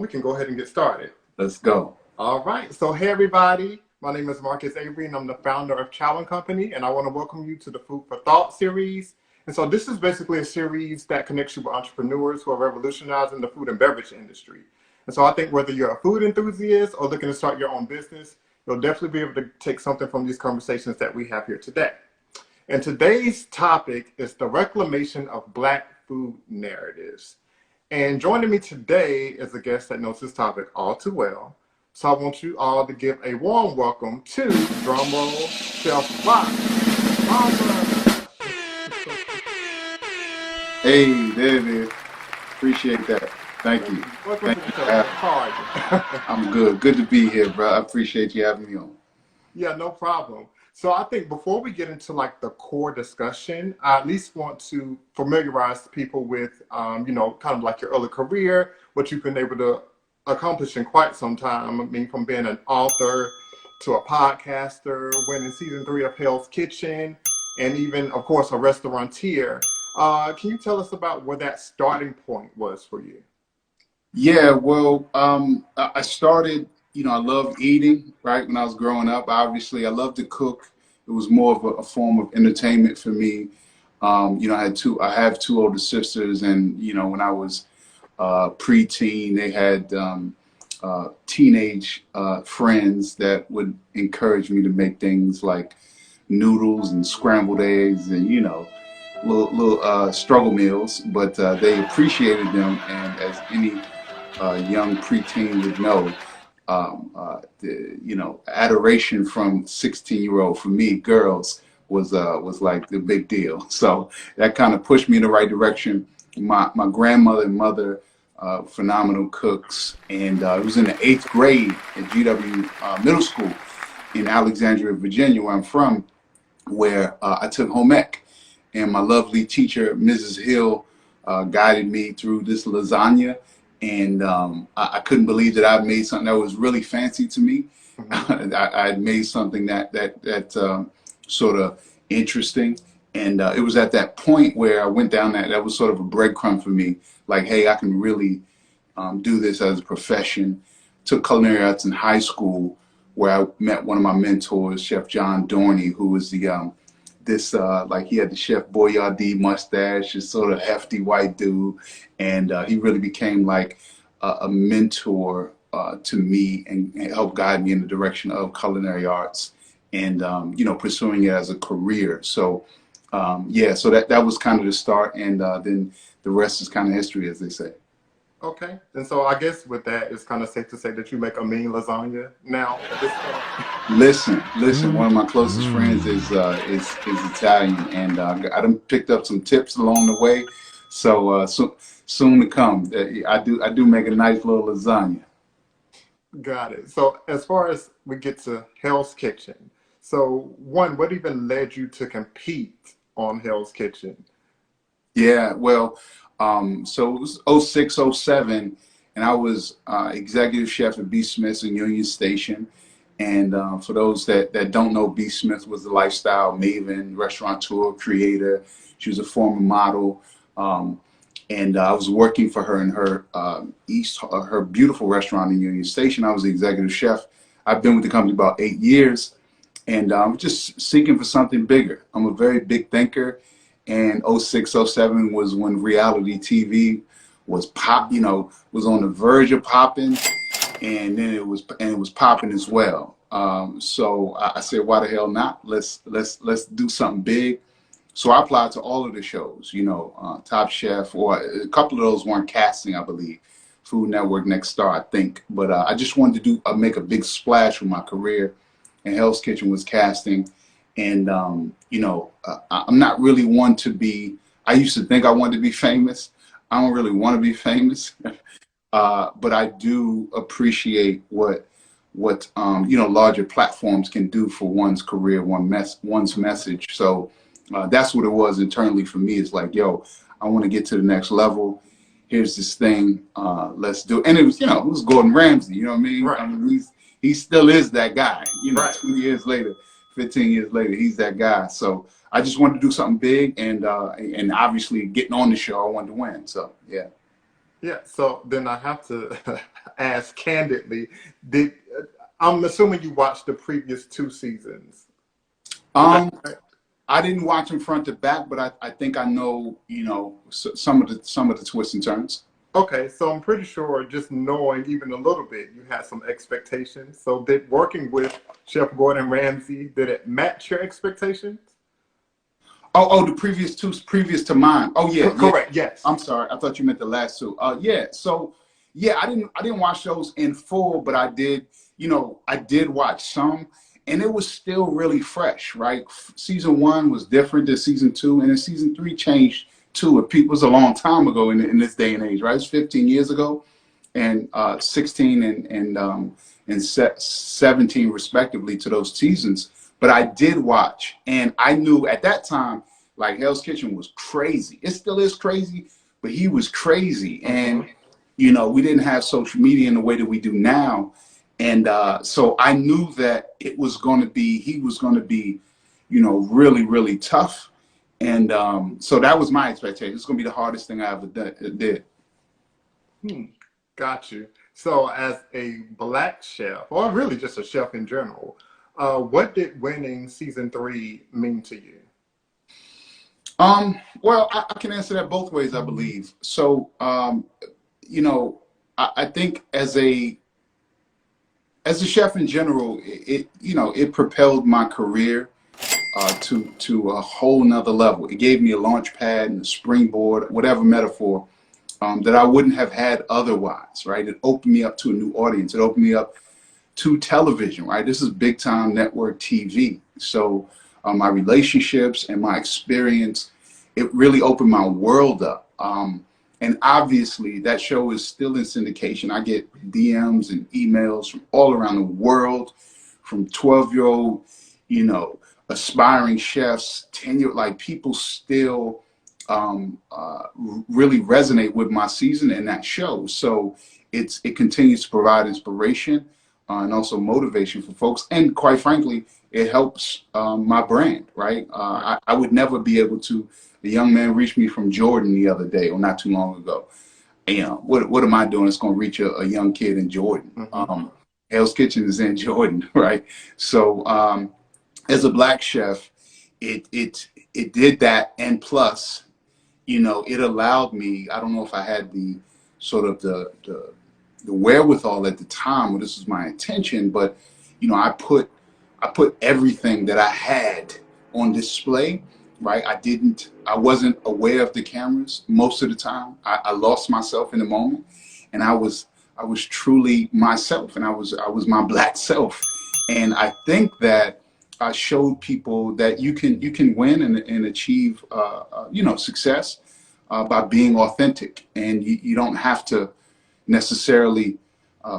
can go ahead and get started. Let's go. All right. So, hey, everybody. My name is Avery, and I'm the founder of Chow Company, and I want to welcome you to the Food for Thought series. And so this is basically a series that connects you with entrepreneurs who are revolutionizing the food and beverage industry. And so I think whether you're a food enthusiast or looking to start your own business, you'll definitely be able to take something from these conversations that we have here today. And today's topic is the reclamation of Black food narratives. And joining me today is a guest that knows this topic all too well. So I want you all to give a warm welcome to, drumroll, Chef Rock Harper. Hey, there it is. Appreciate that. Thank you. Welcome to the show. How are you? I'm good. Good to be here, bro. I appreciate you having me on. Yeah, no problem. So I think before we get into like the core discussion, I at least want to familiarize people with, kind of like your early career, what you've been able to accomplish in quite some time. I mean, from being an author to a podcaster, winning season 3 of Hell's Kitchen, and even, of course, a restaurateur. Can you tell us about where that starting point was for you? Yeah, well, I started, I loved eating, right? When I was growing up, obviously, I loved to cook. It was more of a form of entertainment for me. I have two older sisters, and, when I was preteen, they had teenage friends that would encourage me to make things like noodles and scrambled eggs and, little struggle meals, but they appreciated them. And as any young preteen would know, adoration from 16-year-old for me, girls, was like the big deal. So that kind of pushed me in the right direction. My grandmother and mother, phenomenal cooks, and it was in the 8th grade at GW Middle School in Alexandria, Virginia, where I'm from, where I took home ec, and my lovely teacher, Mrs. Hill, guided me through this lasagna, and I couldn't believe that I'd made something that was really fancy to me. Mm-hmm. I had made something that sort of interesting. And it was at that point where I went down that was sort of a breadcrumb for me. Like, hey, I can really do this as a profession. Took culinary arts in high school, where I met one of my mentors, Chef John Dorney, who was he had the Chef Boyardee mustache, this sort of hefty white dude. And he really became like a mentor to me and helped guide me in the direction of culinary arts and, pursuing it as a career. So, so that was kind of the start, and then the rest is kind of history, as they say. Okay, and so I guess with that, it's kind of safe to say that you make a mean lasagna now at this point. Listen. One of my closest friends is Italian, and I done picked up some tips along the way. So soon to come, I do make a nice little lasagna. Got it. So as far as we get to Hell's Kitchen, so one, what even led you to compete on Hell's Kitchen? Yeah, well, so it was 06, 07, and I was executive chef at B. Smith's in Union Station. And for those that don't know, B. Smith was the lifestyle maven, restaurateur, creator. She was a former model. And I was working for her in her her beautiful restaurant in Union Station. I was the executive chef. I've been with the company about 8 years. And I'm just seeking for something bigger. I'm a very big thinker, and 06, 07 was when reality TV was was on the verge of popping, and then it was popping as well. So I said, why the hell not? Let's do something big. So I applied to all of the shows, Top Chef, or a couple of those weren't casting, I believe. Food Network, Next Star, I think. But I just wanted to make a big splash with my career. And Hell's Kitchen was casting, and I'm not really one to be. I used to think I wanted to be famous. I don't really want to be famous, but I do appreciate what larger platforms can do for one's career, one's message. So that's what it was internally for me. It's like, yo, I want to get to the next level. Here's this thing. Let's do it. And it was Gordon Ramsay. You know what I mean? Right. I mean, he still is that guy, right. 20 years later, 15 years later, he's that guy. So I just wanted to do something big, and obviously getting on the show, I wanted to win. So, yeah. Yeah, so then I have to ask candidly, did I'm assuming you watched the previous two seasons. Is that Um, right? I didn't watch them front to back, but I think I know, some of the twists and turns. Okay, so I'm pretty sure just knowing even a little bit, you had some expectations. So did working with Chef Gordon Ramsay, did it match your expectations? The previous two, previous to mine. Oh yeah, yeah. Correct, yes. I'm sorry. I thought you meant the last two. Yeah. So yeah, I didn't watch those in full, but I did. I did watch some, and it was still really fresh. Right. Season one was different than season two, and then season three changed too. It was a long time ago in this day and age. Right. It's 15 years ago, and 16 and 17 respectively to those seasons. But I did watch, and I knew at that time, like Hell's Kitchen was crazy. It still is crazy, but he was crazy. Hmm. And we didn't have social media in the way that we do now, and so I knew that he was going to be, really really tough. And so that was my expectation. It's going to be the hardest thing I ever did. Hmm. Got you. So as a black chef, or really just a chef in general, what did winning season three mean to you? Well, I can answer that both ways, I believe. So, you know, I think as a chef in general, it propelled my career to a whole nother level. It gave me a launch pad and a springboard, whatever metaphor, that I wouldn't have had otherwise. Right? It opened me up to a new audience. It opened me up to television. Right? This is big time network TV. So my relationships and my experience, it really opened my world up. And obviously, that show is still in syndication. I get DMs and emails from all around the world, from 12-year-old, you know, aspiring chefs, tenure, like people still really resonate with my season and that show. So it continues to provide inspiration and also motivation for folks. And quite frankly, it helps my brand, right? Right. I would never be able to. The young man reached me from Jordan the other day, or not too long ago. And, what am I doing? It's going to reach a young kid in Jordan. Hmm. Hell's Kitchen is in Jordan, right? So as a black chef, it did that, and plus, it allowed me. I don't know if I had the sort of the wherewithal at the time, or this was my intention, but I put everything that I had on display. Right, I wasn't aware of the cameras most of the time. I lost myself in the moment, and I was truly myself, and I was my black self. And I think that I showed people that you can win and achieve success by being authentic, and you don't have to necessarily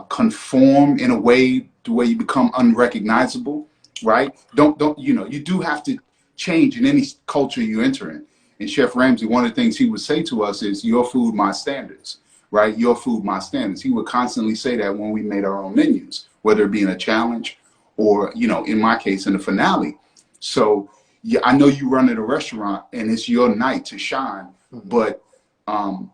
conform in a way the way you become unrecognizable, right? Don't you do have to change in any culture you enter in. And Chef Ramsay, one of the things he would say to us is, "Your food, my standards." Right? Your food, my standards. He would constantly say that when we made our own menus, whether it be in a challenge or, in my case, in the finale. So yeah, I know you run at a restaurant and it's your night to shine, Hmm. but um,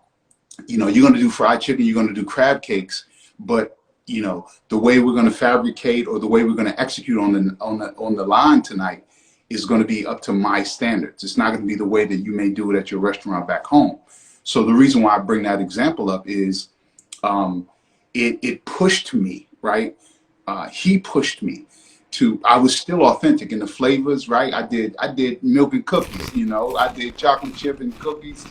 you're going to do fried chicken, you're going to do crab cakes, but the way we're going to fabricate or the way we're going to execute on the line tonight is going to be up to my standards. It's not going to be the way that you may do it at your restaurant back home. So the reason why I bring that example up is um, it pushed me, right? He pushed me to. I was still authentic in the flavors, right? I did milk and cookies, I did chocolate chip and cookies,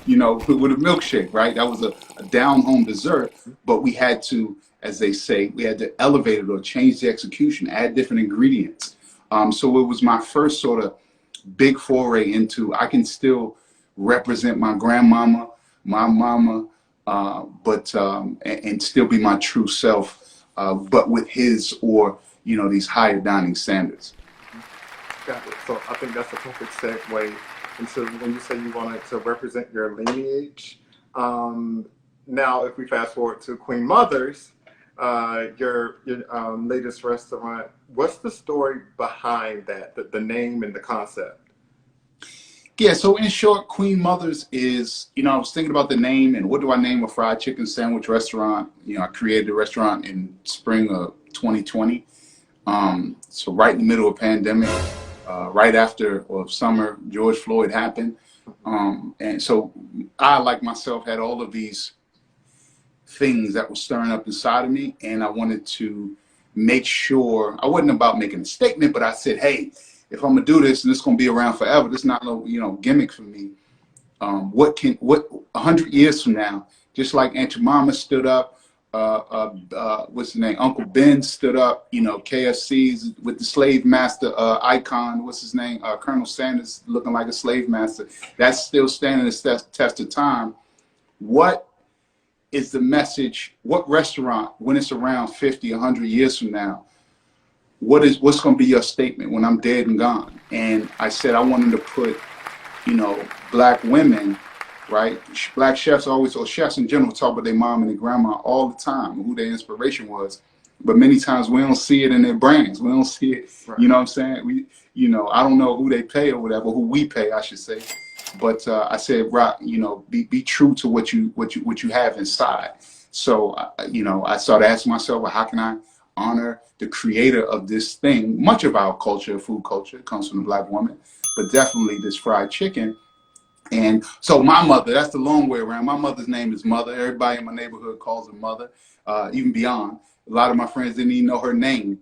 with a milkshake, right? That was a down home dessert, but we had to, as they say, we had to elevate it or change the execution, add different ingredients. So it was my first sort of big foray into I can still represent my grandmama, my mama, but and still be my true self, but with his or these higher dining standards. Got it. So I think that's a perfect segue into when you say you wanted to represent your lineage. Um, Now, if we fast forward to Queen Mother's, your latest restaurant, what's the story behind that, the name and the concept? Yeah, so in short, Queen Mother's is, I was thinking about the name and what do I name a fried chicken sandwich restaurant? I created a restaurant in spring of 2020. So right in the middle of pandemic, right after or summer, George Floyd happened. And so I, like myself, had all of these things that were stirring up inside of me, and I wanted to make sure I wasn't about making a statement, but I said, hey, if I'm gonna do this and it's gonna be around forever, this is not no gimmick for me. What 100 years from now, just like Aunt Jemima stood up, what's his name, Uncle Ben stood up, KFC's with the slave master icon, what's his name, Colonel Sanders looking like a slave master, that's still standing the test of time. What is the message? What restaurant, when it's around 50, 100 years from now, what's going to be your statement when I'm dead and gone? And I said I wanted to put, black women, right? Black chefs always, or chefs in general, talk about their mom and their grandma all the time, who their inspiration was. But many times we don't see it in their brands. We don't see it. Right. You know what I'm saying? I don't know who they pay or whatever, who we pay, I should say. But I said, Rock, be true to what you have inside. So, I started asking myself, well, how can I honor the creator of this thing? Much of our culture, food culture, comes from the black woman, but definitely this fried chicken. And so my mother, that's the long way around. My mother's name is Mother. Everybody in my neighborhood calls her Mother, even beyond. A lot of my friends didn't even know her name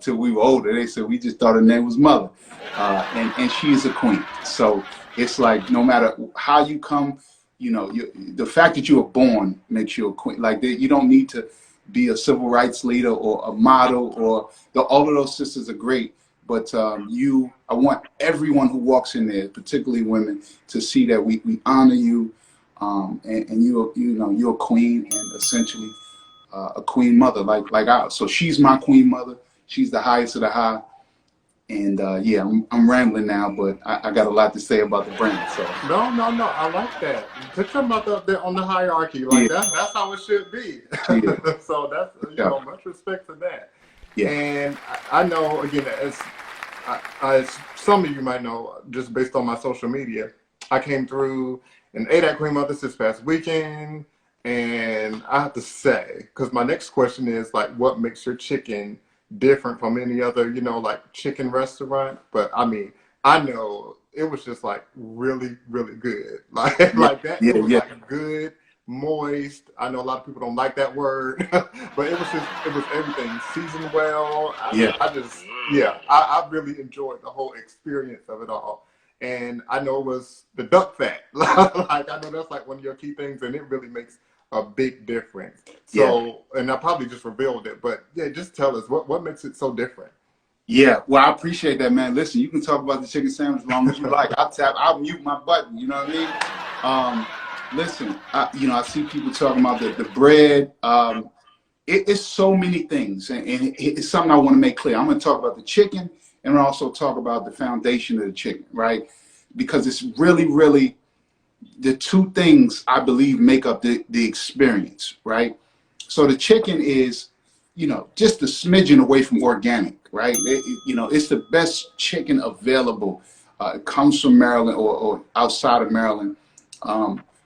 till we were older. They said we just thought her name was Mother. And she is a queen. So it's like no matter how you come, the fact that you were born makes you a queen. Like you don't need to be a civil rights leader or a model or all of those sisters are great. But I want everyone who walks in there, particularly women, to see that we honor you, and you're a queen and essentially a queen mother like ours. So she's my queen mother. She's the highest of the high. And yeah, I'm rambling now, but I got a lot to say about the brand. So no, I like that. Put your mother up there on the hierarchy, like that's how it should be. Yeah. So that's much respect for that. Yeah. And I know again, as some of you might know, just based on my social media, I came through and ate at Queen Mother's this past weekend, and I have to say, because my next question is like, what makes your chicken different from any other, like chicken restaurant? But I mean, I know it was just like really, really good. Like that. It was like good, moist. I know a lot of people don't like that word, but it was everything seasoned well. I really enjoyed the whole experience of it all. And I know it was the duck fat. Like I know that's like one of your key things, and it really makes a big difference. So, and I probably just revealed it, but just tell us what makes it so different. Yeah, well, I appreciate that, man. Listen, you can talk about the chicken sandwich as long as you like. I'll mute my button. You know what I mean? Listen, I see people talking about the bread. It's so many things, and it's something I want to make clear. I'm going to talk about the chicken, and also talk about the foundation of the chicken, right? Because it's really, really the two things I believe make up the experience, right? So the chicken is, just a smidgen away from organic, right? It's the best chicken available. It comes from Maryland or outside of Maryland.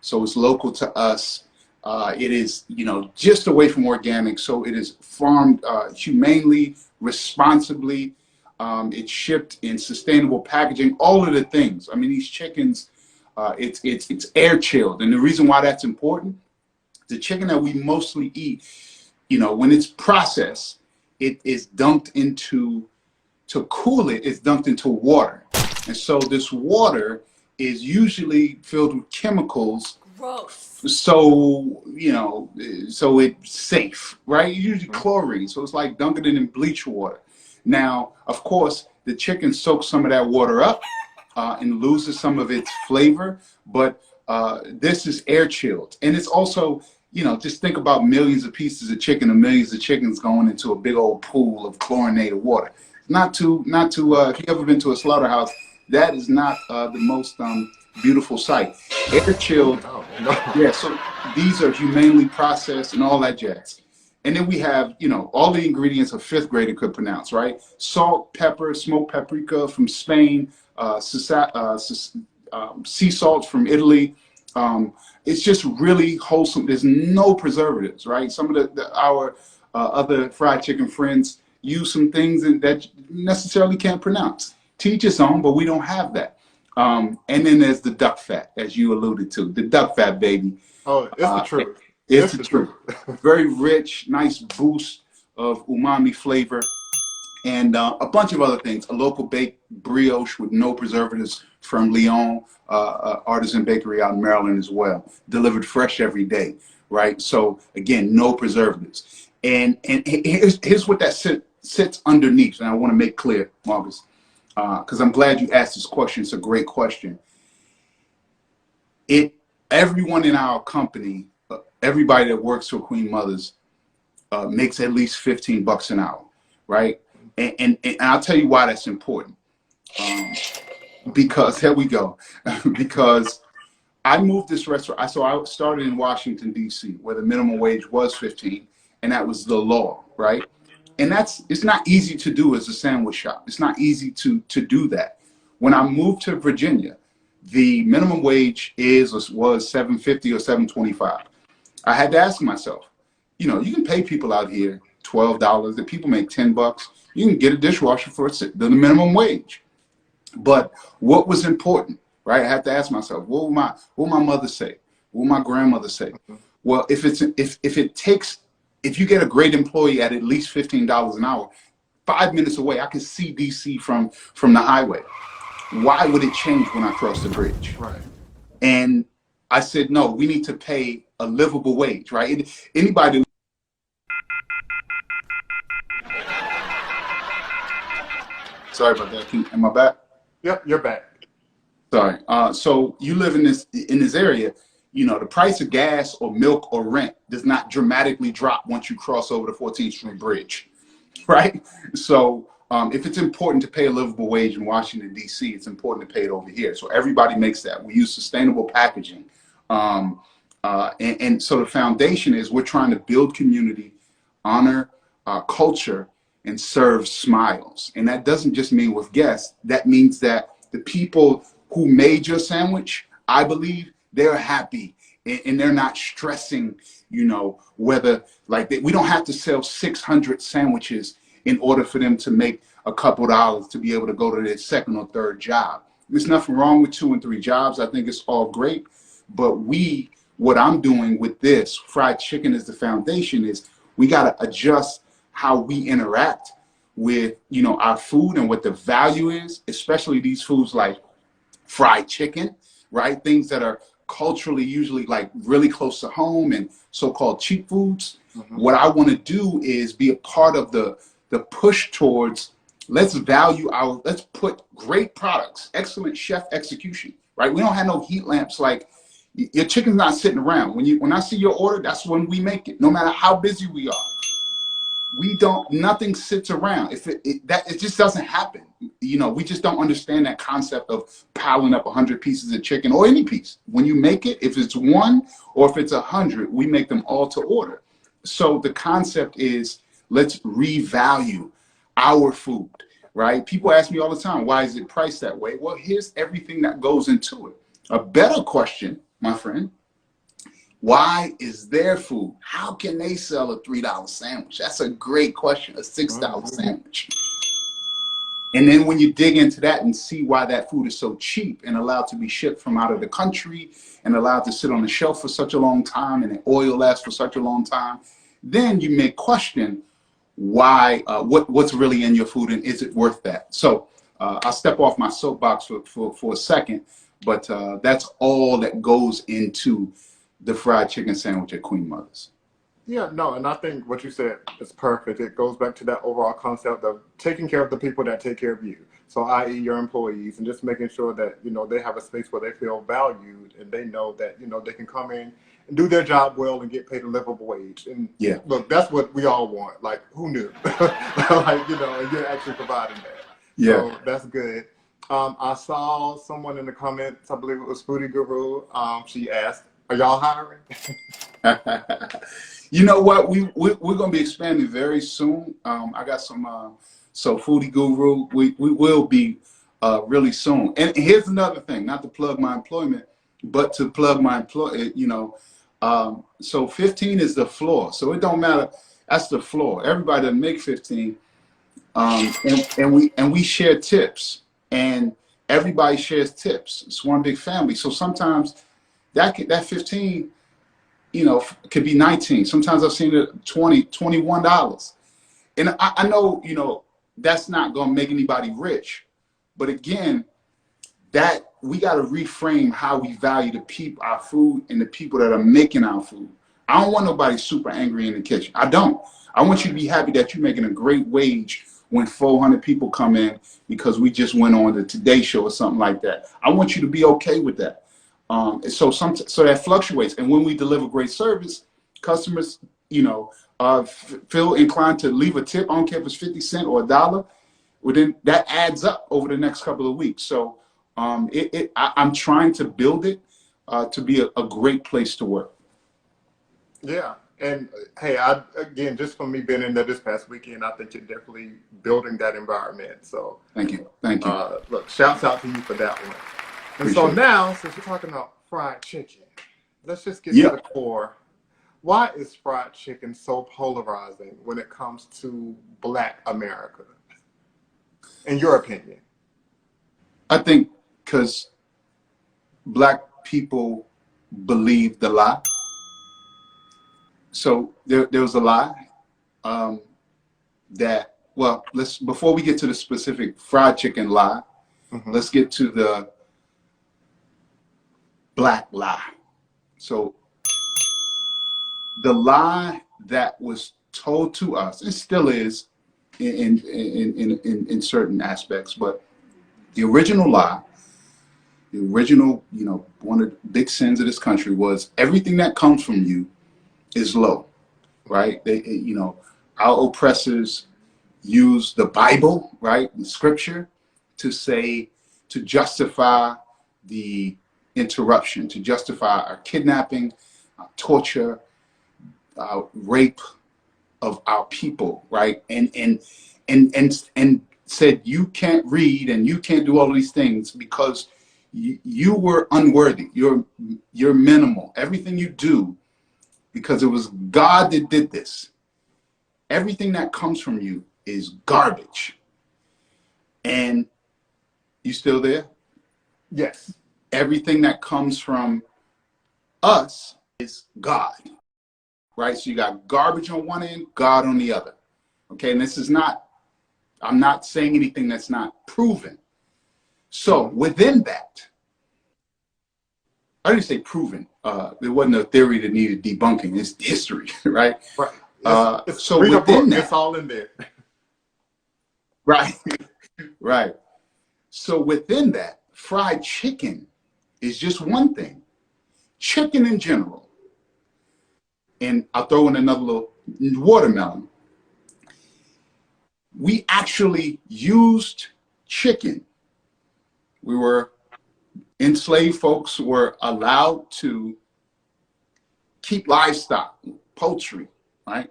So it's local to us. It is, just away from organic. So it is farmed humanely, responsibly. It's shipped in sustainable packaging, all of the things. I mean, these chickens, it's air chilled. And the reason why that's important, the chicken that we mostly eat, when it's processed, it is dumped into, to cool it, it's dumped into water. And so this water is usually filled with chemicals. Gross. So, so it's safe, right? Usually chlorine. So it's like dunking it in bleach water. Now, of course, the chicken soaks some of that water up and loses some of its flavor. But this is air chilled. And it's also, just think about millions of pieces of chicken and millions of chickens going into a big old pool of chlorinated water. Not to if you ever been to a slaughterhouse, that is not the most beautiful sight. Air chilled. Yeah, so these are humanely processed and all that jazz. And then we have, all the ingredients a fifth grader could pronounce, right? Salt, pepper, smoked paprika from Spain, sea salts from Italy. It's just really wholesome. There's no preservatives, right? Some of our other fried chicken friends use some things that you necessarily can't pronounce. Teach its own, but we don't have that. And then there's the duck fat, as you alluded to. The duck fat, baby. Oh, it's the Uh, truth. it's It's the the truth. truth. Very rich, nice boost of umami flavor, and a bunch of other things. A local baked brioche with no preservatives from Lyon, artisan bakery out in Maryland as well, delivered fresh every day, right? So again, no preservatives. And here's what that sits underneath, and I want to make clear, Marcus, because I'm glad you asked this question. It's a great question. Everyone in our company, everybody that works for Queen Mothers, makes at least $15 an hour, right? And I'll tell you why that's important. Because here we go. Because I moved this restaurant. So I started in Washington, D.C., where the minimum wage was 15, and that was the law, right? And it's not easy to do as a sandwich shop. It's not easy to do that. When I moved to Virginia, the minimum wage was $7.50 or $7.25. I had to ask myself, you can pay people out here $12. That people make $10. You can get a dishwasher for the minimum wage. But what was important, right? I had to ask myself, what will my mother say? What will my grandmother say? Well, if you get a great employee at least $15 an hour, 5 minutes away, I can see DC from the highway. Why would it change when I cross the bridge? Right. And I said, no, we need to pay a livable wage, right? Anybody. Sorry about that. Am I back? Yep, you're back. Sorry. So you live in this area. The price of gas or milk or rent does not dramatically drop once you cross over the 14th Street Bridge, right? So if it's important to pay a livable wage in Washington, D.C., it's important to pay it over here. So everybody makes that. We use sustainable packaging. And so the foundation is we're trying to build community, honor culture, and serve smiles. And that doesn't just mean with guests. That means that the people who made your sandwich, I believe, they're happy and they're not stressing, whether we don't have to sell 600 sandwiches in order for them to make a couple dollars to be able to go to their second or third job. There's nothing wrong with 2 and 3 jobs. I think it's all great. But what I'm doing with this fried chicken as the foundation is we got to adjust how we interact with, our food and what the value is, especially these foods like fried chicken, right? Things that are culturally usually like really close to home and so-called cheap foods. Mm-hmm. What I want to do is be a part of the push towards let's put great products, excellent chef execution, right? We don't have no heat lamps. Like your chicken's not sitting around. When I see your order, that's when we make it, no matter how busy we are. Nothing sits around. It just doesn't happen. We just don't understand that concept of piling up 100 pieces of chicken or any piece. When you make it, if it's 1 or if it's 100, we make them all to order. So the concept is let's revalue our food, right? People ask me all the time, why is it priced that way? Well, here's everything that goes into it. A better question, my friend, why is their food? How can they sell a $3 sandwich? That's a great question, a $6 sandwich. And then when you dig into that and see why that food is so cheap and allowed to be shipped from out of the country and allowed to sit on the shelf for such a long time and the oil lasts for such a long time, then you may question why, what's really in your food and is it worth that? So I'll step off my soapbox for a second, but that's all that goes into the fried chicken sandwich at Queen Mother's. Yeah, no, and I think what you said is perfect. It goes back to that overall concept of taking care of the people that take care of you. So, i.e., your employees, and just making sure that they have a space where they feel valued and they know that they can come in and do their job well and get paid a livable wage. And yeah, look, that's what we all want. Like, who knew? And you're actually providing that. Yeah. So that's good. I saw someone in the comments. I believe it was Foodie Guru. She asked, "Are y'all hiring?" You know what? We're going to be expanding very soon. I got some, so Foodie Guru, we will be really soon. And here's another thing, not to plug my employment, but to plug my so 15 is the floor. So it don't matter. That's the floor. Everybody doesn't make 15. And we share tips, and everybody shares tips. It's one big family. So sometimes that 15, could be 19. Sometimes I've seen it $21. And I know, that's not going to make anybody rich. But again, that we got to reframe how we value the people, our food, and the people that are making our food. I don't want nobody super angry in the kitchen. I don't. I want you to be happy that you're making a great wage when 400 people come in because we just went on the Today Show or something like that. I want you to be okay with that. So that fluctuates. And when we deliver great service, customers, feel inclined to leave a tip. I don't care if it's 50 cents or $1. Well, then that adds up over the next couple of weeks. So I'm trying to build it to be a great place to work. Yeah. And hey, again, just from me being in there this past weekend, I think you're definitely building that environment. So thank you. Thank you. Look, shouts out to you for that one. And Appreciate so it. now, since we're talking about fried chicken, let's just get to the core. Why is fried chicken so polarizing when it comes to Black America, in your opinion? I think because Black people believe the lie. So there was a lie that, well, before we get to the specific fried chicken lie, let's get to the Black lie. So the lie that was told to us, it still is in certain aspects, but the original lie, the original, one of the big sins of this country was everything that comes from you is low, right? Our oppressors use the Bible, right, the scripture, to justify the interruption, to justify our kidnapping, our torture, our rape of our people, right? And said you can't read and you can't do all of these things because you were unworthy. You're minimal. Everything you do, because it was God that did this. Everything that comes from you is garbage. And you still there? Yes. Everything that comes from us is God, right? So you got garbage on one end, God on the other. Okay, and I'm not saying anything that's not proven. So within that, I didn't say proven. There wasn't a theory that needed debunking. It's history, right? Right. So within that, it's all in there. Right, right. So within that, fried chicken is just one thing. Chicken in general, and I'll throw in another little watermelon. We actually used chicken. Enslaved folks were allowed to keep livestock, poultry, right?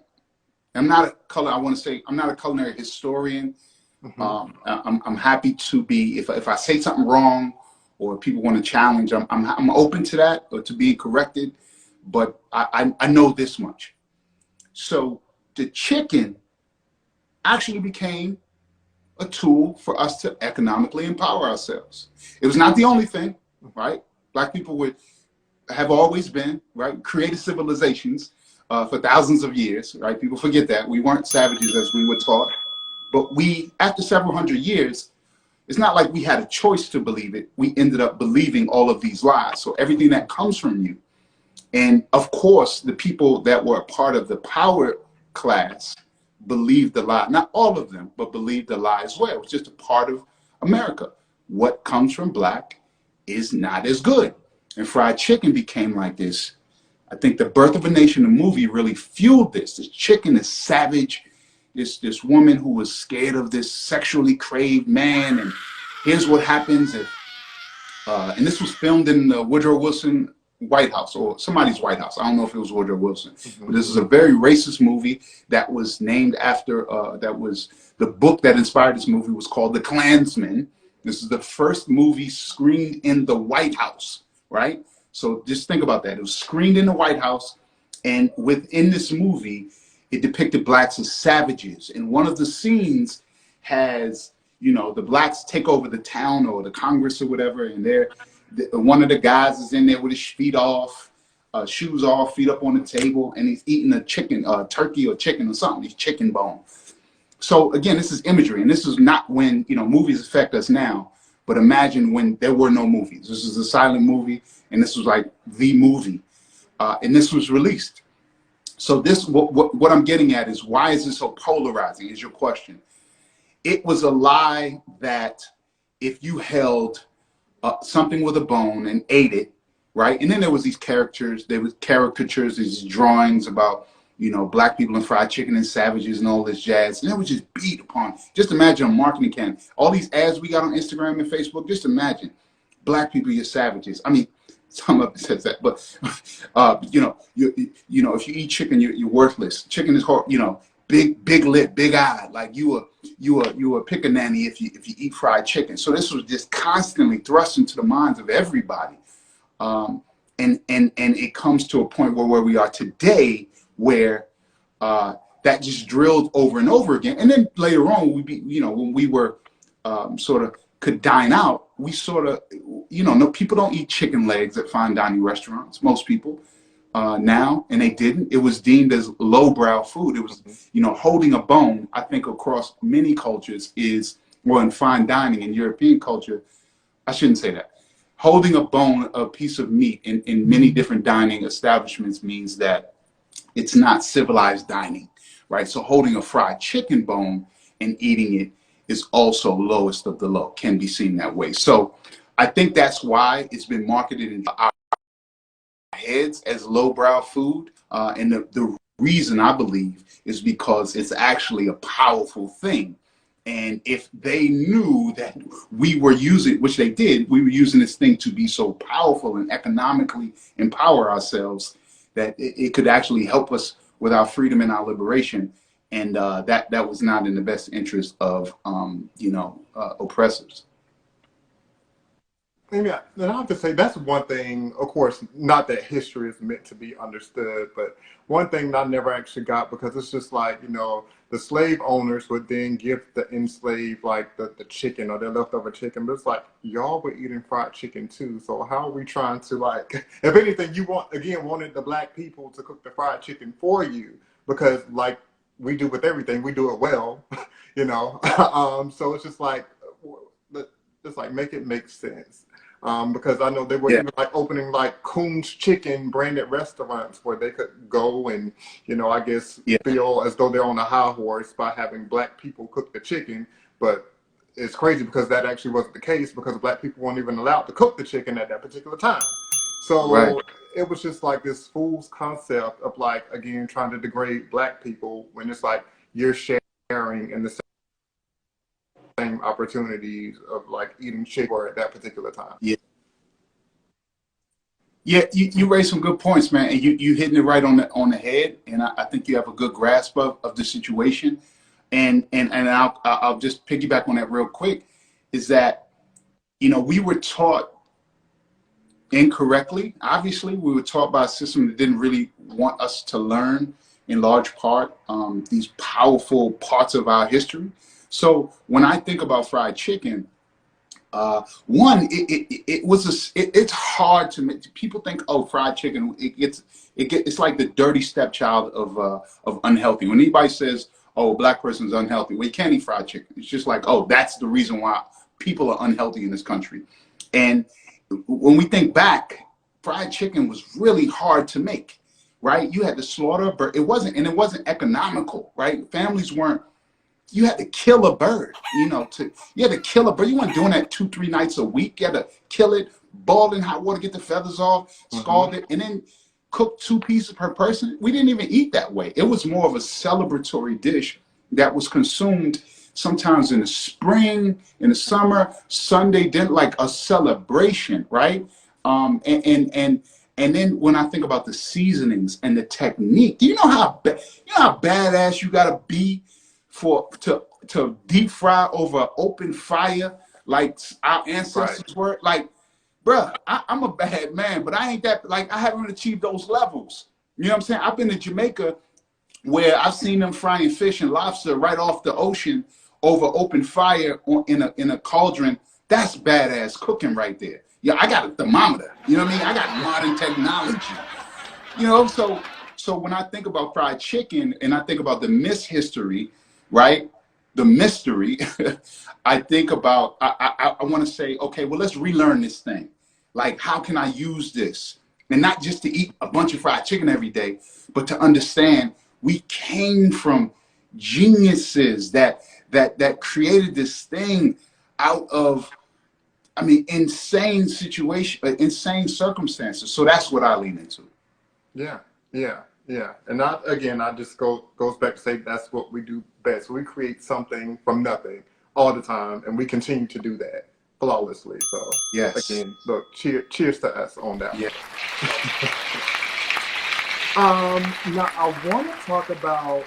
I'm not a culinary historian. I'm happy to be, if I say something wrong or people want to challenge, I'm open to that or to be corrected, but I know this much. So the chicken actually became a tool for us to economically empower ourselves. It was not the only thing, right? Black people have always been, right, created civilizations for thousands of years, right? People forget that. We weren't savages as we were taught. But after several hundred years, it's not like we had a choice to believe it. We ended up believing all of these lies. So everything that comes from you. And of course, the people that were a part of the power class believed the lie. Not all of them, but believed the lie as well. It was just a part of America. What comes from Black is not as good. And fried chicken became like this. I think The Birth of a Nation, the movie, really fueled this. This chicken is savage. This woman who was scared of this sexually craved man, and here's what happens if, and this was filmed in the Woodrow Wilson White House, or somebody's White House. I don't know if it was Woodrow Wilson, but this is a very racist movie that was named after, that was the book that inspired this movie was called The Klansman, This is the first movie screened in the White House, right? So just think about that. It was screened in the White House, and within this movie, it depicted blacks as savages. And one of the scenes has, the blacks take over the town or the Congress or whatever, and one of the guys is in there with his feet off, shoes off, feet up on the table, and he's eating a chicken, turkey or chicken or something, he's chicken bone. So again, this is imagery, and this is not when, movies affect us now, but imagine when there were no movies. This is a silent movie, and this was like the movie, and this was released. So this, what I'm getting at is, why is this so polarizing, is your question. It was a lie that if you held something with a bone and ate it, right? And then there was these caricatures, these drawings about, black people and fried chicken and savages and all this jazz. And it was just beat upon. Just imagine a marketing campaign. All these ads we got on Instagram and Facebook, just imagine black people, you're savages. I mean, some of it says that, but, if you eat chicken, you're worthless. Chicken is hard, big lip, big eyed, like you a pickaninny if you eat fried chicken. So this was just constantly thrust into the minds of everybody. And it comes to a point where we are today, where that just drilled over and over again. And then later on, when we were sort of could dine out, we sort of, no, people don't eat chicken legs at fine dining restaurants, most people now, and they didn't. It was deemed as lowbrow food. It was, holding a bone, I think across many cultures is, well, in fine dining in European culture, I shouldn't say that. Holding a bone, a piece of meat in many different dining establishments means that it's not civilized dining, right? So holding a fried chicken bone and eating it is also lowest of the low, can be seen that way. So I think that's why it's been marketed in our heads as lowbrow food. And the reason, I believe, is because it's actually a powerful thing. And if they knew that we were using, which they did, we were using this thing to be so powerful and economically empower ourselves, that it could actually help us with our freedom and our liberation. And that was not in the best interest of, oppressors. And I have to say that's one thing. Of course, not that history is meant to be understood, but one thing that I never actually got, because it's just like, the slave owners would then give the enslaved like the chicken or their leftover chicken, but it's like y'all were eating fried chicken too. So how are we trying to, like, if anything, you wanted the black people to cook the fried chicken for you, because like we do with everything, we do it well, So it's just like, just like make it make sense. Because I know they were even like opening like Coon's Chicken branded restaurants where they could go and, I guess feel as though they're on a high horse by having black people cook the chicken. But it's crazy because that actually wasn't the case, because black people weren't even allowed to cook the chicken at that particular time. Right. So it was just like this fool's concept of, like, again, trying to degrade black people when it's like you're sharing in the same opportunities of like eating chicken at that particular time. Yeah. Yeah, you raised some good points, man, and you hitting it right on the head, and I think you have a good grasp of the situation, and I'll just piggyback on that real quick, is that we were taught incorrectly. Obviously, we were taught by a system that didn't really want us to learn, in large part, these powerful parts of our history. So when I think about fried chicken, it's hard to make. People think, oh, fried chicken, it's like the dirty stepchild of unhealthy. When anybody says, oh, a black person's unhealthy, well, you can't eat fried chicken. It's just like, oh, that's the reason why people are unhealthy in this country. And when we think back, fried chicken was really hard to make, right? You had to slaughter a bird. It wasn't economical, right? Families weren't. You had to kill a bird, you had to kill a bird. You weren't doing that 2-3 nights a week. You had to kill it, boil it in hot water, get the feathers off, scald it, and then cook 2 pieces per person. We didn't even eat that way. It was more of a celebratory dish that was consumed sometimes in the spring, in the summer, Sunday dinner, like a celebration, right? And then when I think about the seasonings and the technique, do you know how badass you gotta be to deep fry over open fire like our Right. ancestors were. Like, bruh, I'm a bad man, but I ain't that, like, I haven't achieved those levels. You know what I'm saying? I've been to Jamaica where I've seen them frying fish and lobster right off the ocean over open fire in a cauldron. That's badass cooking right there. Yeah, I got a thermometer. You know what I mean? I got modern technology. You know, so when I think about fried chicken and I think about the mishistory, right? The mystery, I think about I want to say, okay, well, let's relearn this thing. Like, how can I use this? And not just to eat a bunch of fried chicken every day, but to understand we came from geniuses that created this thing out of, I mean, insane situation, insane circumstances. So that's what I lean into. Yeah, yeah, yeah. And I just goes back to say that's what we do best. We create something from nothing all the time, and we continue to do that flawlessly. So Yes. again, look, cheers to us on that Yeah. one. Now I want to talk about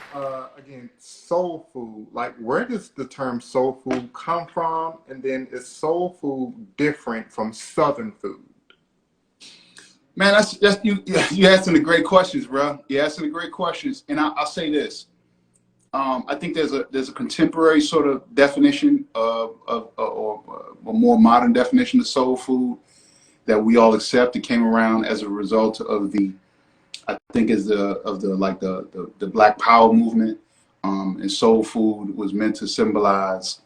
again soul food. Like, where does the term soul food come from? And then is soul food different from Southern food? Man, that's you. You asking the great questions, bro. You asking the great questions, and I'll say this. I think there's a contemporary sort of definition of or a more modern definition of soul food that we all accept. It came around as a result of the, I think, is the Black Power movement, and soul food was meant to symbolize,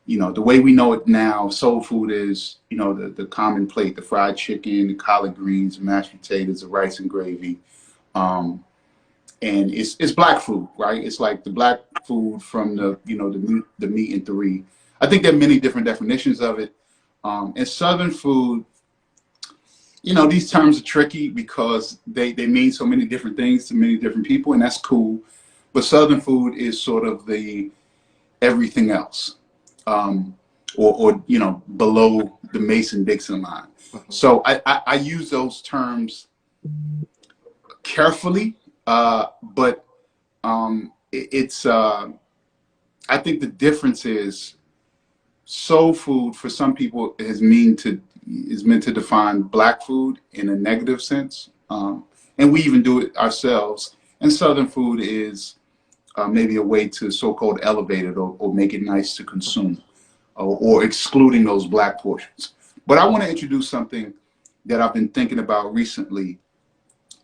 you know, the way we know it now. Soul food is, you know, the common plate, the fried chicken, the collard greens, the mashed potatoes, the rice and gravy. Um, and it's black food, right? It's like the black food from the, you know, the meat and three. I think there are many different definitions of it. And Southern food, you know, these terms are tricky because they mean so many different things to many different people, and that's cool. But Southern food is sort of the everything else, um, or you know, below the Mason-Dixon line. Mhm. So I use those terms carefully, but it's I think the difference is soul food for some people is meant to define black food in a negative sense, and we even do it ourselves. And Southern food is maybe a way to so-called elevate it or make it nice to consume, or excluding those black portions. But I want to introduce something that I've been thinking about recently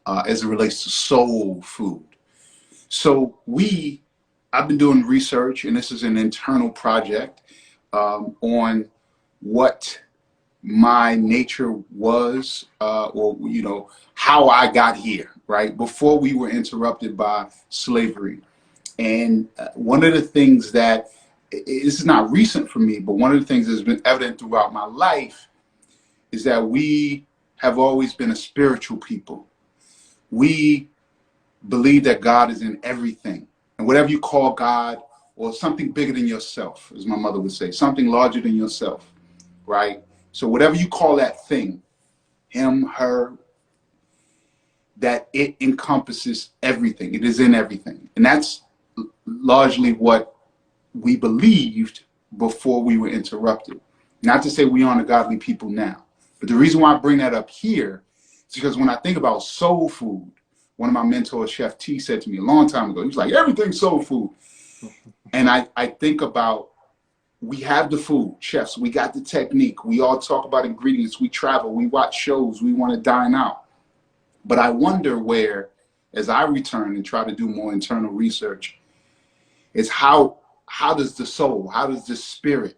as it relates to soul food. So I've been doing research, and this is an internal project on what my nature was, or you know, how I got here, right before we were interrupted by slavery. And one of the things that this is not recent for me, but one of the things that's been evident throughout my life is that we have always been a spiritual people. We believe that God is in everything. And whatever you call God, or something bigger than yourself, as my mother would say, something larger than yourself, right? So whatever you call that thing, him, her, that it encompasses everything. It is in everything. And that's largely what we believed before we were interrupted. Not to say we aren't a godly people now, but the reason why I bring that up here is because when I think about soul food, one of my mentors, Chef T, said to me a long time ago, he was like, everything's soul food. And I think about, we have the food, chefs, we got the technique, we all talk about ingredients, we travel, we watch shows, we want to dine out. But I wonder where, as I return and try to do more internal research, is how does the soul, how does the spirit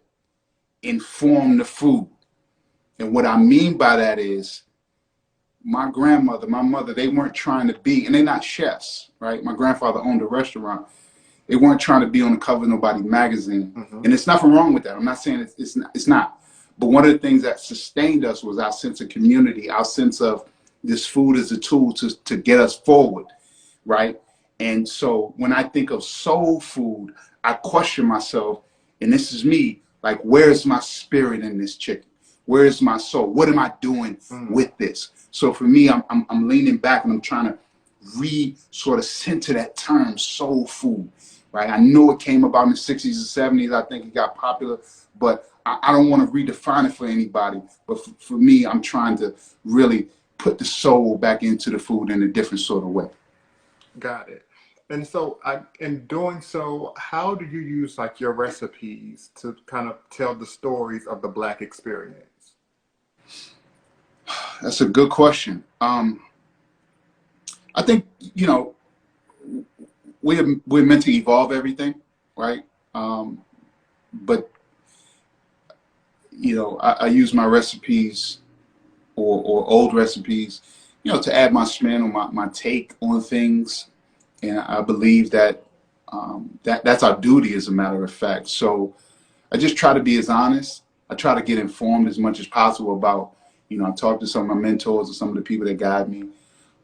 inform the food? And what I mean by that is my grandmother, my mother, they weren't trying to be, and they're not chefs, right? My grandfather owned a restaurant. They weren't trying to be on the cover of nobody's magazine. Mm-hmm. And it's nothing wrong with that. I'm not saying it's not. But one of the things that sustained us was our sense of community, our sense of this food as a tool to get us forward, right? And so when I think of soul food, I question myself, and this is me, like, where's my spirit in this chicken? Where's my soul? What am I doing with this? So for me, I'm leaning back and I'm trying to sort of center that term soul food. right? I know it came about in the 60s and 70s. I think it got popular, but I don't want to redefine it for anybody. But for me, I'm trying to really put the soul back into the food in a different sort of way. Got it. And so, in doing so, how do you use like your recipes to kind of tell the stories of the Black experience? That's a good question. I think, you know, we're meant to evolve everything, right? But you know, I use my recipes or old recipes, you know, to add my spin or my take on things, and I believe that that's our duty, as a matter of fact. So I just try to be as honest. I try to get informed as much as possible about, you know, I talk to some of my mentors or some of the people that guide me,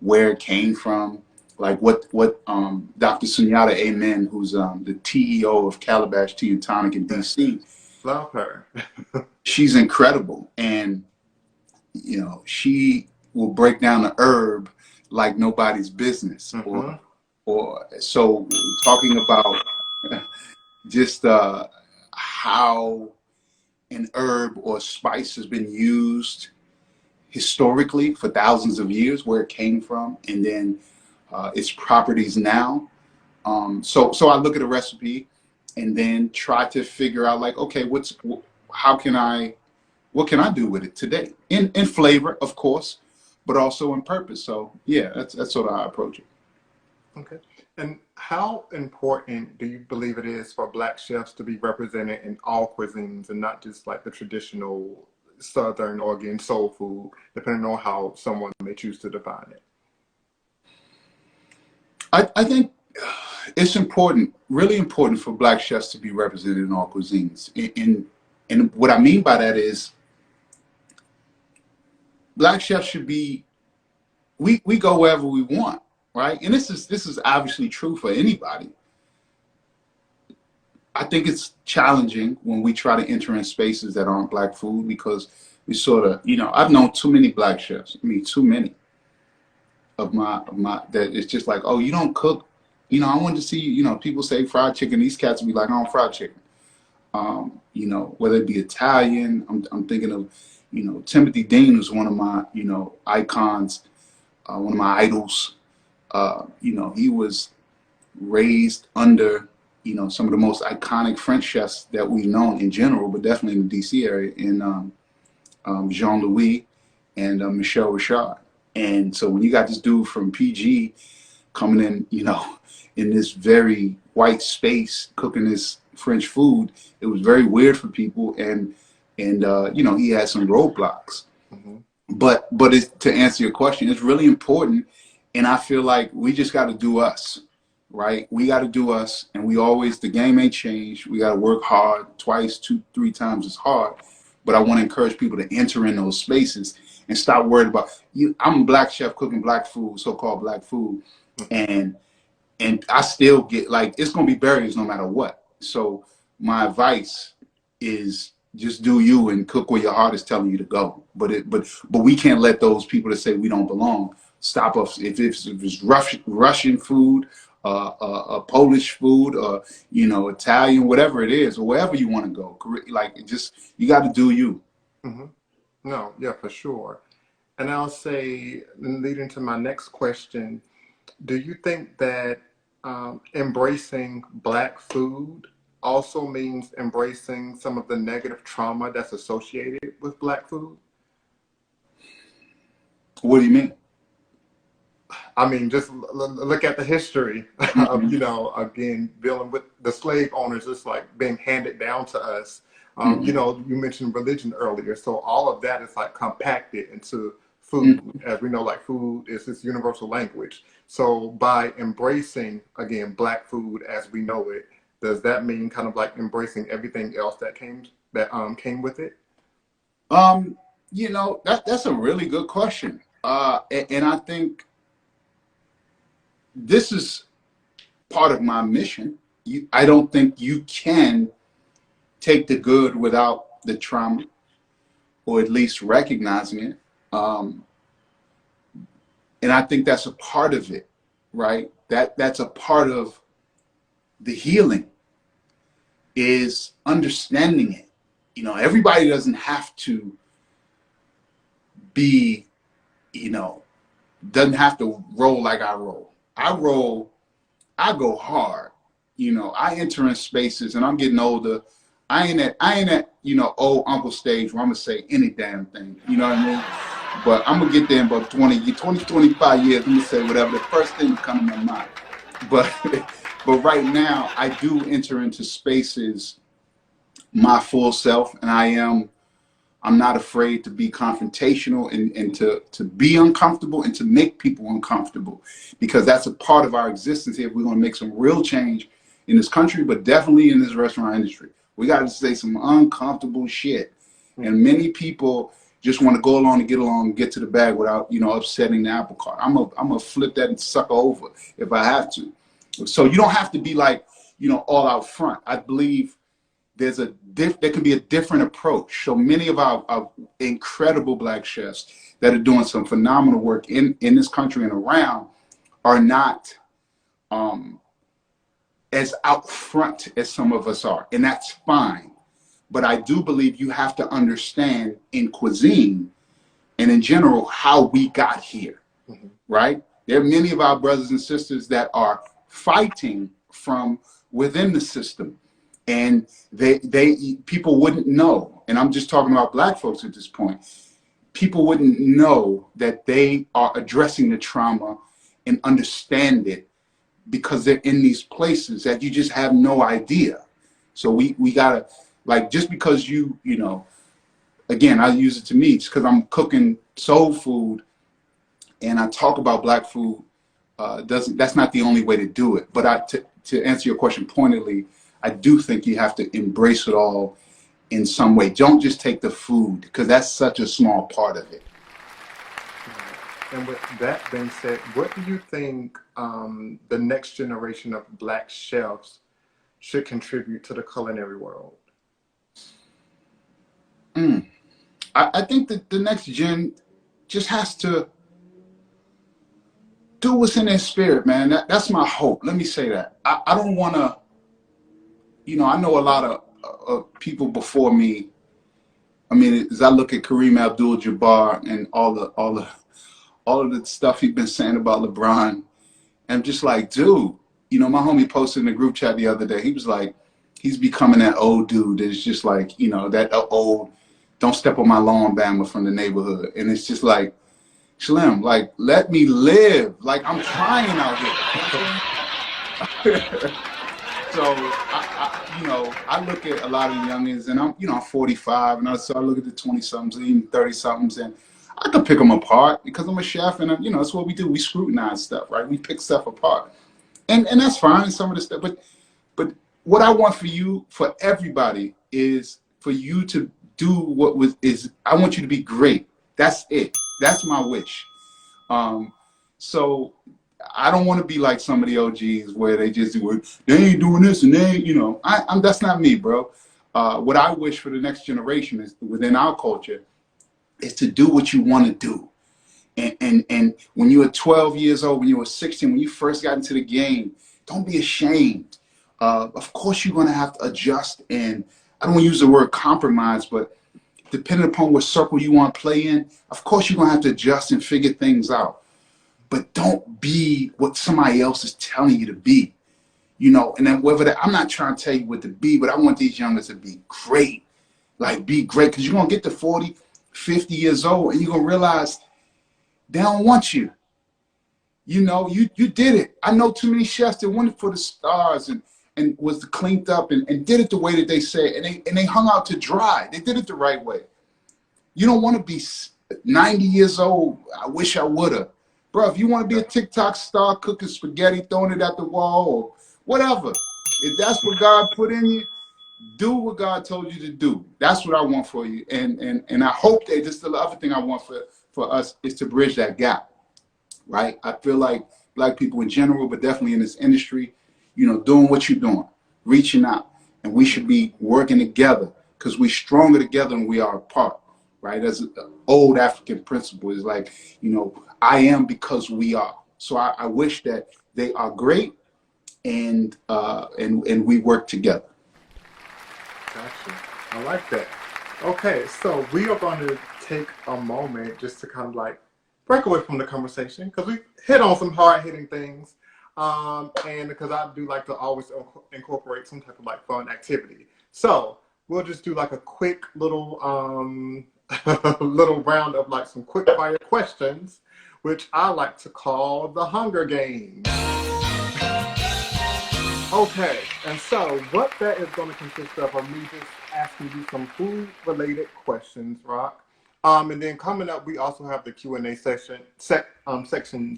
where it came from, like what Dr. Sunyata Amen, who's the TEO of Calabash Tea and Tonic in Yes, DC. love her. She's incredible, and you know, she will break down the herb like nobody's business. Hmm. Or so talking about just how an herb or spice has been used historically for thousands of years, where it came from, and then its properties now. So I look at a recipe and then try to figure out, like, okay, how can I what can I do with it today? In flavor, of course, but also in purpose. So yeah, that's sort of how I approach it. Okay. And how important do you believe it is for Black chefs to be represented in all cuisines and not just like the traditional Southern or again soul food, depending on how someone may choose to define it? I think it's important, really important, for Black chefs to be represented in all cuisines. And what I mean by that is Black chefs should be, we go wherever we want, right? And this is obviously true for anybody. I think it's challenging when we try to enter in spaces that aren't Black food, because we sort of, you know, I've known too many Black chefs. I mean, too many of my that it's just like, oh, you don't cook. You know, I wanted to see, you know, people say fried chicken. These cats would be like, I don't fried chicken. You know, whether it be Italian, I'm thinking of, you know, Timothy Dean, who's one of my, you know, icons, one of my idols. You know, he was raised under, you know, some of the most iconic French chefs that we've known in general, but definitely in the DC area, in Jean-Louis and Michel Richard. And so when you got this dude from PG coming in, you know, in this very white space, cooking this French food, it was very weird for people, and you know, he had some roadblocks. Hmm. But to answer your question, it's really important, and I feel like we just got to do us, right? We got to do us, and we always, the game ain't changed. We got to work hard, twice, two, three times as hard. But I want to encourage people to enter in those spaces and stop worried about you. I'm a Black chef cooking Black food, so-called Black food, Hmm. and I still get, like, it's gonna be barriers no matter what. So my advice is just do you and cook where your heart is telling you to go. But we can't let those people that say we don't belong stop us. If it's Russian food, Polish food, or, you know, Italian, whatever it is, or wherever you want to go, like, just, you got to do you. Hmm. No, yeah, for sure. And I'll say, leading to my next question, do you think that embracing Black food also means embracing some of the negative trauma that's associated with Black food? What do you mean? I mean, just look at the history of, Hmm. you know, again, dealing with the slave owners, just like being handed down to us. You Hmm. know, you mentioned religion earlier. So all of that is like compacted into food. Hmm. As we know, like food is this universal language. So by embracing, again, Black food as we know it, does that mean kind of like embracing everything else that came with it? Um, you know, that's a really good question. And I think this is part of my mission. I don't think you can take the good without the trauma, or at least recognizing it. Um, and I think that's a part of it, right? That's a part of the healing is understanding it. Everybody doesn't have to be, you know, doesn't have to roll like I roll. I go hard. I enter in spaces and I'm getting older. I ain't at old uncle stage where I'm gonna say any damn thing. You know what I mean? But I'm gonna get there in about 25 years. I'm gonna say whatever the first thing that comes to my mind. But but right now I do enter into spaces my full self, and I'm not afraid to be confrontational and to be uncomfortable and to make people uncomfortable, because that's a part of our existence here. If we're going to make some real change in this country, but definitely in this restaurant industry, we got to say some uncomfortable shit. And many people just want to go along and get along and get to the bag without, upsetting the apple cart. I'm gonna flip that and sucker over if I have to. So you don't have to be like, all out front. I believe there can be a different approach. So many of our incredible Black chefs that are doing some phenomenal work in this country and around are not as out front as some of us are, and that's fine. But I do believe you have to understand in cuisine and in general how we got here, right? There are many of our brothers and sisters that are fighting from within the system, and they people wouldn't know. And I'm just talking about Black folks at this point. People wouldn't know that they are addressing the trauma and understand it because they're in these places that you just have no idea. So we gotta, like, just because again, I use it to me, just because I'm cooking soul food and I talk about Black food, that's not the only way to do it. But to answer your question pointedly, I do think you have to embrace it all in some way. Don't just take the food, because that's such a small part of it. And with that being said, what do you think the next generation of Black chefs should contribute to the culinary world? I think that the next gen just has to do what's in their spirit, man. That's my hope. Let me say that. I don't want to, I know a lot of people before me. I mean, as I look at Kareem Abdul-Jabbar and all of the stuff he's been saying about LeBron, I'm just like, dude, my homie posted in the group chat the other day. He was like, he's becoming that old dude that's just like, that old, don't step on my lawn Bama from the neighborhood. And it's just like, Slim, like, let me live. Like, I'm trying out here. So I look at a lot of youngins, and I'm 45, and so I look at the 20-somethings, even 30-somethings, and I could pick them apart because I'm a chef, and that's what we do. We scrutinize stuff, right? We pick stuff apart, and that's fine. Some of the stuff, but what I want for you, for everybody, is for you to do I want you to be great. That's it. That's my wish. So I don't want to be like some of the OGs where they just do, they ain't doing this and they, that's not me, bro. What I wish for the next generation is within our culture is to do what you want to do. And when you were 12 years old, when you were 16, when you first got into the game, don't be ashamed. Of course, you're going to have to adjust. And I don't want to use the word compromise, but depending upon what circle you want to play in, of course, you're going to have to adjust and figure things out. But don't be what somebody else is telling you to be. And then I'm not trying to tell you what to be, but I want these youngers to be great. Like, be great, because you're going to get to 40, 50 years old, and you're going to realize they don't want you. You did it. I know too many chefs that went for the stars and was cleaned up and did it the way that they say, and they hung out to dry. They did it the right way. You don't want to be 90 years old. I wish I would have. Bro, if you want to be a TikTok star, cooking spaghetti, throwing it at the wall, or whatever, if that's what God put in you, do what God told you to do. That's what I want for you. And I hope that just the other thing I want for us is to bridge that gap, right? I feel like Black people in general, but definitely in this industry, doing what you're doing, reaching out. And we should be working together, because we're stronger together than we are apart, right? As an old African principle is like, I am because we are. So I wish that they are great, and we work together. Gotcha. I like that. Okay, so we are going to take a moment just to kind of like break away from the conversation because we hit on some hard hitting things. And because I do like to always incorporate some type of like fun activity. So we'll just do like a quick little little round of like some quick fire questions, which I like to call the Hunger Games. Okay, and so what that is going to consist of are me just asking you some food-related questions, Rock. And then coming up, we also have the Q&A section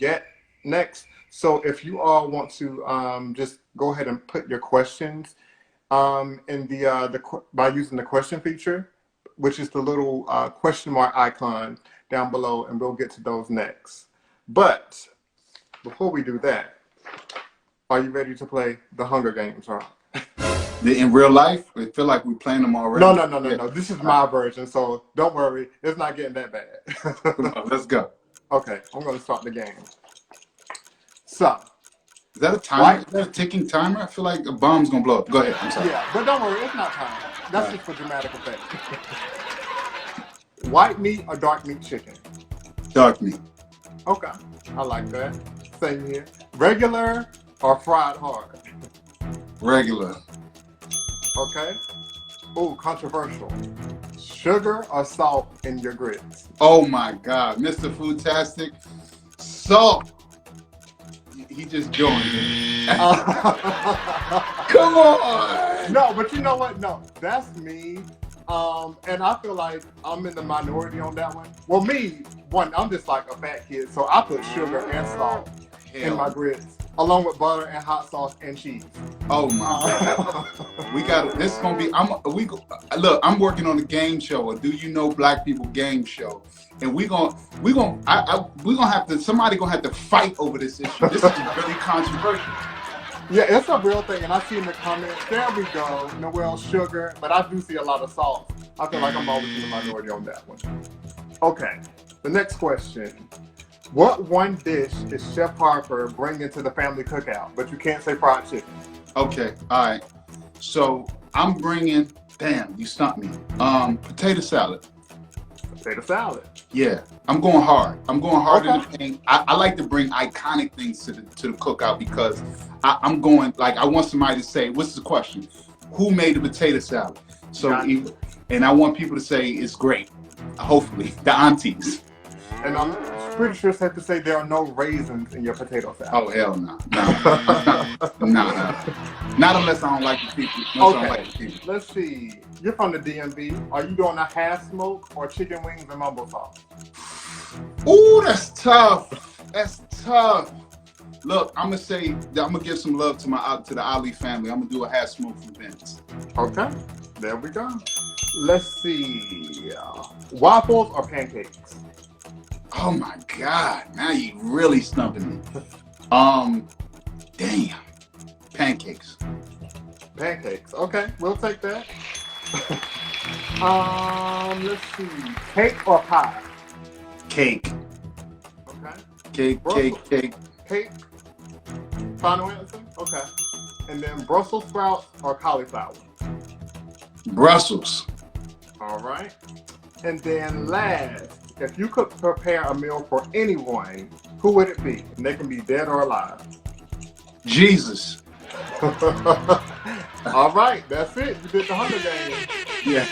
yet next. So if you all want to just go ahead and put your questions in by using the question feature, which is the little question mark icon down below, and we'll get to those next. But before we do that, are you ready to play the Hunger Games, Rob? In real life, I feel like we're playing them already. No. This is my version, so don't worry. It's not getting that bad. Let's go. Okay, I'm going to start the game. So. Is that a timer? Is that a ticking timer? I feel like a bomb's going to blow up. Go ahead. I'm sorry. Yeah, but don't worry. It's not time. That's just for dramatic effect. White meat or dark meat chicken? Dark meat. Okay, I like that. Same here. Regular or fried hard? Regular. Okay. Oh, controversial. Sugar or salt in your grits? Oh my God, Mr. Foodtastic. Salt. He just joined. Come on. No, but you know what? No, that's me. And I feel like I'm in the minority on that one. Well, I'm just like a fat kid, so I put sugar and salt in my grits, along with butter and hot sauce and cheese. Oh my God. We got this. Is gonna be. Look. I'm working on a game show, a Do You Know Black People game show, and we're gonna have to. Somebody gonna have to fight over this issue. This is really controversial. Yeah, it's a real thing, and I see in the comments. There we go. Noel, sugar, but I do see a lot of salt. I feel like I'm always in the minority on that one. Okay, the next question. What one dish is Chef Harper bringing to the family cookout, but you can't say fried chicken? Okay, all right. So I'm bringing. Damn, you stumped me. Potato salad. Potato salad. Yeah, I'm going hard. I'm going hard Okay. in the paint. I like to bring iconic things to the cookout because I'm going like I want somebody to say, "What's the question? Who made the potato salad?" So, and I want people to say it's great. Hopefully, the aunties. And I'm pretty sure it's safe to say there are no raisins in your potato salad. Oh hell no, no. Not unless I don't like the people. Okay, let's see. You're from the DMV. Are you doing a half smoke or chicken wings and mumbo sauce? Ooh, that's tough. That's tough. Look, I'm gonna give some love to the Ali family. I'm gonna do a half smoke from Vince. Okay, there we go. Let's see. Waffles or pancakes? Oh my God, now you really stumping me. Damn. Pancakes. Pancakes. Okay, we'll take that. Let's see. Cake or pie? Cake. Okay. Cake. Cake. Final answer? Okay. And then Brussels sprouts or cauliflower? Brussels. All right. And then last, if you could prepare a meal for anyone, who would it be? And they can be dead or alive. Jesus. All right, that's it. You did the Hunger Games. Yeah.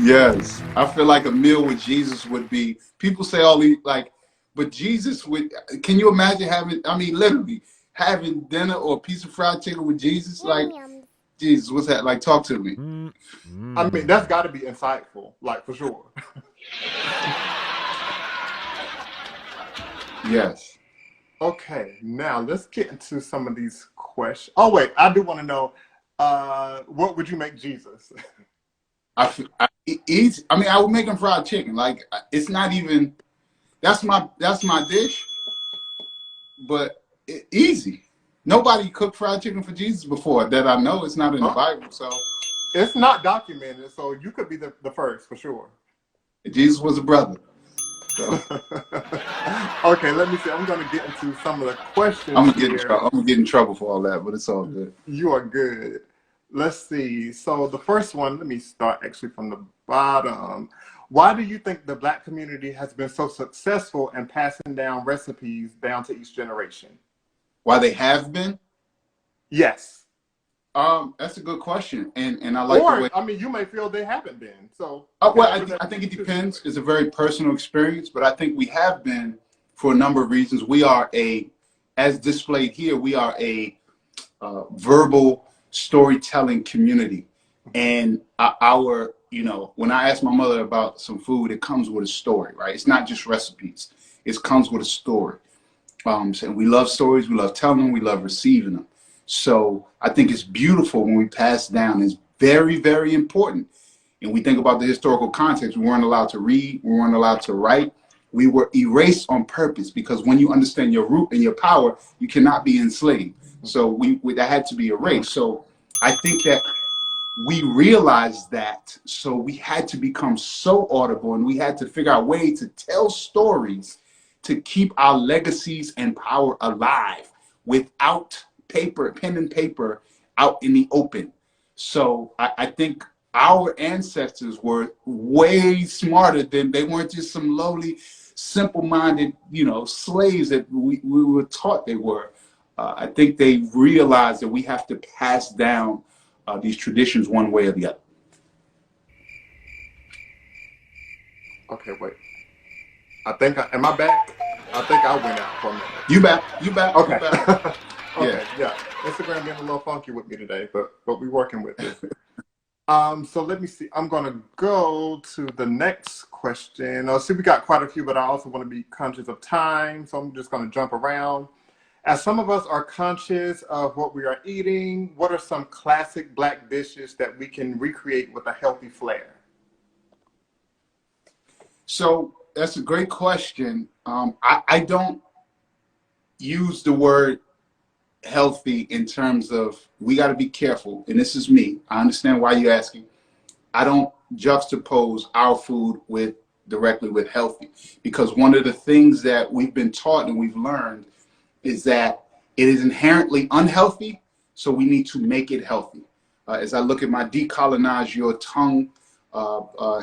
Yes. I feel like a meal with Jesus would be, people say all these, like, but Jesus would, can you imagine literally having dinner or a piece of fried chicken with Jesus? Like, Jesus, what's that? Like, talk to me. I mean, that's got to be insightful, like, for sure. Yes. Okay, now let's get into some of these questions. Oh, wait, I do want to know, what would you make Jesus? I would make him fried chicken. Like, it's not even, that's my dish, but easy. Nobody cooked fried chicken for Jesus before that I know. It's not in the Bible, so. It's not documented, so you could be the first, for sure. Jesus was a brother. So Okay, let me see. I'm going to get into some of the questions I'm gonna get in here. trouble. I'm gonna get in trouble for all that, but it's all good. You are good. Let's see. So the first one, let me start actually from the bottom. Why do you think the Black community has been so successful in passing down recipes down to each generation? Why they have been? Yes. That's a good question, and I like the way. Or, I mean, you may feel they haven't been. So you can Well, answer that I think it too. depends. It's a very personal experience, but I think we have been for a number of reasons. We are as displayed here, we are a verbal storytelling community, and our, when I ask my mother about some food, it comes with a story, right? It's not just recipes. It comes with a story. So we love stories, we love telling them, we love receiving them. So I think it's beautiful when we pass down. It's very, very important. And we think about the historical context. We weren't allowed to read, we weren't allowed to write. We were erased on purpose because when you understand your root and your power, you cannot be enslaved. So that had to be erased. So I think that we realized that, so we had to become so audible, and we had to figure out ways to tell stories to keep our legacies and power alive without pen and paper out in the open. So I think our ancestors were way smarter than, they weren't just some lowly, simple-minded, slaves that we were taught they were. I think they realized that we have to pass down these traditions one way or the other. Okay, wait. Am I back? I think I went out for a minute. You back? You back? You Okay. back? Yeah. Okay, yeah. Instagram being a little funky with me today, but we working with it. So let me see. I'm gonna go to the next question. See, we got quite a few, but I also want to be conscious of time, so I'm just gonna jump around. As some of us are conscious of what we are eating, what are some classic Black dishes that we can recreate with a healthy flair? So that's a great question. I don't use the word healthy in terms of, we got to be careful. And this is me. I understand why you're asking. I don't juxtapose our food directly with healthy, because one of the things that we've been taught and we've learned is that it is inherently unhealthy, so we need to make it healthy. As I look at my Decolonize Your Tongue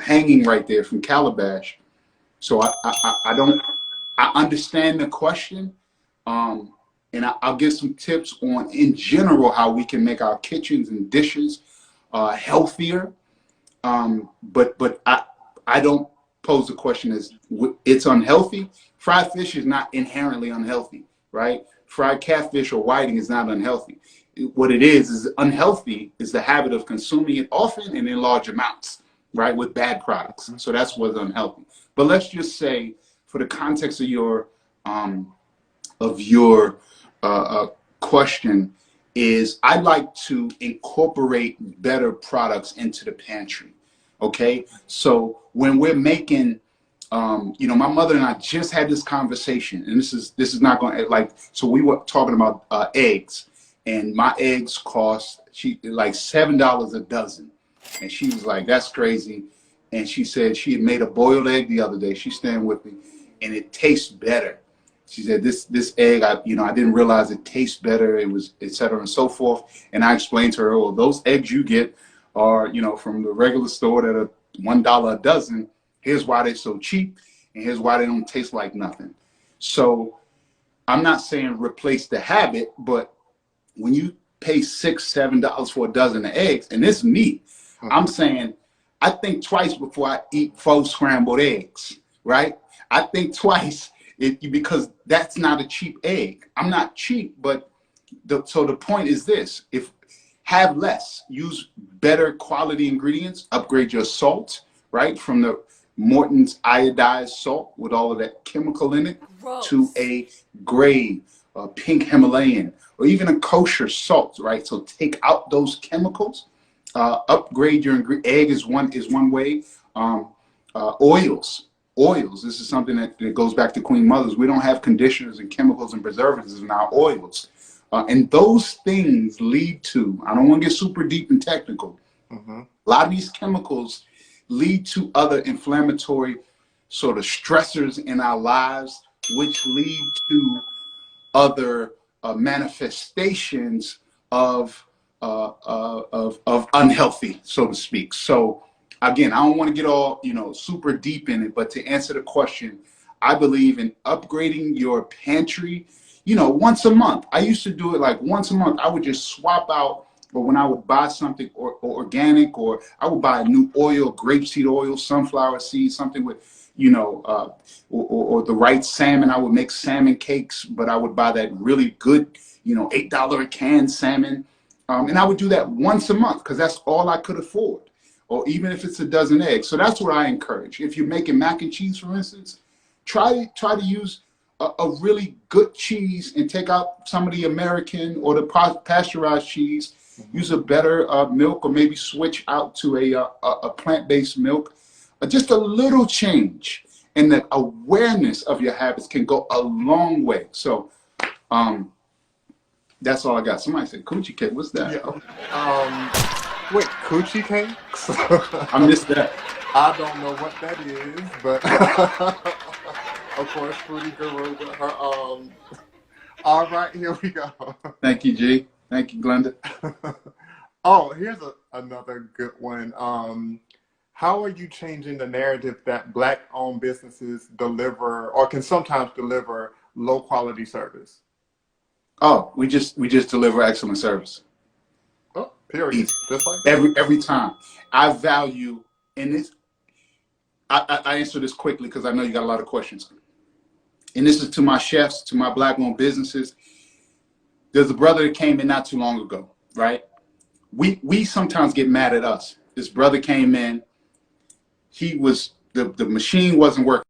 hanging right there from Calabash, so I don't, I understand the question, and I'll give some tips on, in general, how we can make our kitchens and dishes healthier. But I don't pose the question as it's unhealthy. Fried fish is not inherently unhealthy, right? Fried catfish or whiting is not unhealthy. What it is unhealthy is the habit of consuming it often and in large amounts, right, with bad products. So that's what's unhealthy. But let's just say, for the context of your of your question, is I like to incorporate better products into the pantry. Okay, so when we're making, my mother and I just had this conversation, and this is not going to, like, so we were talking about eggs, and my eggs cost like $7 a dozen, and she was like, "That's crazy," and she said she had made a boiled egg the other day. She's staying with me, and it tastes better. She said, this egg, I didn't realize it tastes better. It was, et cetera, and so forth. And I explained to her, well, those eggs you get are, from the regular store that are $1 a dozen. Here's why they're so cheap, and here's why they don't taste like nothing. So I'm not saying replace the habit, but when you pay $6, $7 for a dozen of eggs, and it's meat, I'm saying I think twice before I eat 4 scrambled eggs, right? I think twice, because that's not a cheap egg. I'm not cheap, but so the point is this: if have less, use better quality ingredients, upgrade your salt, right, from the Morton's iodized salt with all of that chemical in it, to Gross. a gray, pink Himalayan, or even a kosher salt, right? So take out those chemicals, upgrade your egg is one way. Oils. This is something that goes back to Queen Mothers. We don't have conditioners and chemicals and preservatives in our oils. And those things lead to, I don't want to get super deep and technical. A lot of these chemicals lead to other inflammatory sort of stressors in our lives, which lead to other manifestations of, of unhealthy, so to speak. So again, I don't want to get all super deep in it, but to answer the question, I believe in upgrading your pantry. Once a month. I used to do it like once a month. I would just swap out, or when I would buy something or organic, or I would buy a new oil, grapeseed oil, sunflower seeds, something with, or the right salmon. I would make salmon cakes, but I would buy that really good, $8 a can salmon. And I would do that once a month because that's all I could afford, or even if it's a dozen eggs. So that's what I encourage. If you're making mac and cheese, for instance, try to use a really good cheese and take out some of the American or the pasteurized cheese. Use a better milk, or maybe switch out to a plant-based milk. Just a little change in the awareness of your habits can go a long way. So that's all I got. Somebody said coochie cake. What's that? Yeah. Wait, coochie cakes? I missed that. I don't know what that is, but of course, Fruity Guru with her. All right, here we go. Thank you, G. Thank you, Glenda. Oh, here's another good one. How are you changing the narrative that Black-owned businesses deliver, or can sometimes deliver, low-quality service? Oh, we just deliver excellent service. Oh, period. Just like that. Every time. I value, and this, I answer this quickly because I know you got a lot of questions. And this is to my chefs, to my Black-owned businesses. There's a brother that came in not too long ago, right? We sometimes get mad at us. This brother came in. He was the machine wasn't working.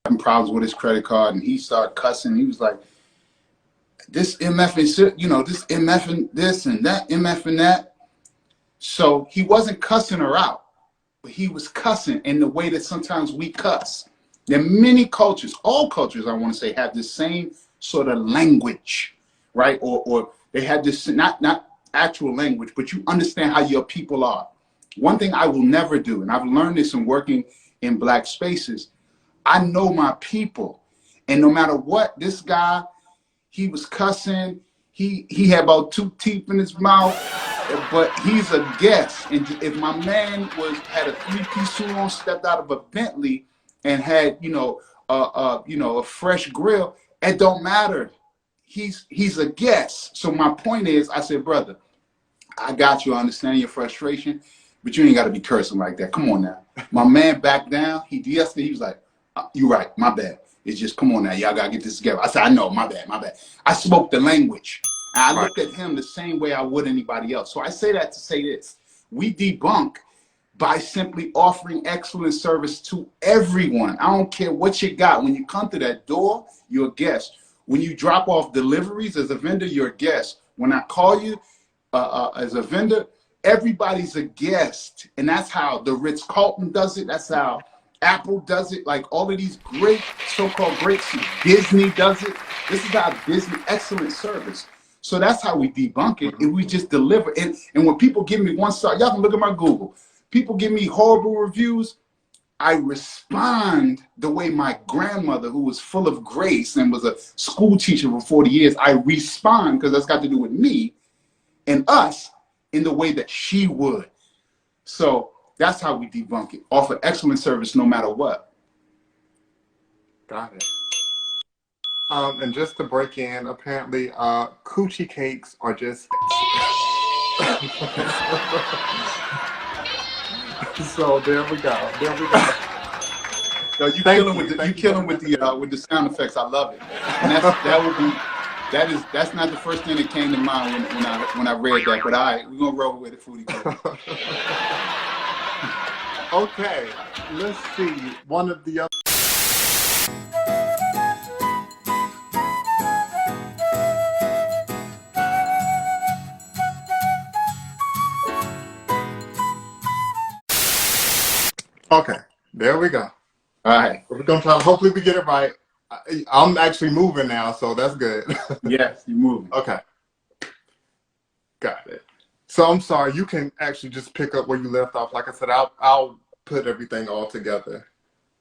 Having problems with his credit card, and he started cussing. He was like, "This MF is, this MF and this and that, MF and that." So he wasn't cussing her out, but he was cussing in the way that sometimes we cuss. There are many cultures, all cultures, I want to say, have the same sort of language, right? Or they have this not actual language, but you understand how your people are. One thing I will never do, and I've learned this in working in Black spaces, I know my people. And no matter what, this guy, he was cussing. He had about 2 teeth in his mouth, but he's a guest. And if my man had a 3-piece suit on, stepped out of a Bentley, and had a fresh grill, it don't matter. He's a guest. So my point is, I said, brother, I got you. I understand your frustration, but you ain't got to be cursing like that. Come on now. My man backed down. Yesterday he was like, "You're right. My bad. It's just, come on now. Y'all got to get this together." I said, "I know. My bad. My bad." I spoke the language. And I looked at him the same way I would anybody else. So I say that to say this. We debunk by simply offering excellent service to everyone. I don't care what you got. When you come to that door, you're a guest. When you drop off deliveries as a vendor, you're a guest. When I call you as a vendor, everybody's a guest. And that's how the Ritz-Carlton does it. That's how Apple does it. Like all of these great so-called greats, Disney does it. This is how Disney, excellent service. So that's how we debunk it. And we just deliver. And when people give me 1 star, y'all can look at my Google. People give me horrible reviews. I respond the way my grandmother, who was full of grace and was a school teacher for 40 years, I respond because that's got to do with me and us in the way that she would. So that's how we debunk it. Offer excellent service no matter what. Got it. And just to break in, apparently, coochie cakes are just. So there we go. There we go. So you killing with the sound effects. I love it. And that's not the first thing that came to mind when I read that. But all right, we're gonna roll with it, Fruity. Okay, let's see. One of the other. Okay, there we go. All right. We're gonna try. Hopefully, we get it right. I'm actually moving now, so that's good. Yes, you're moving. Okay, got it. So I'm sorry. You can actually just pick up where you left off. Like I said, I'll put everything all together.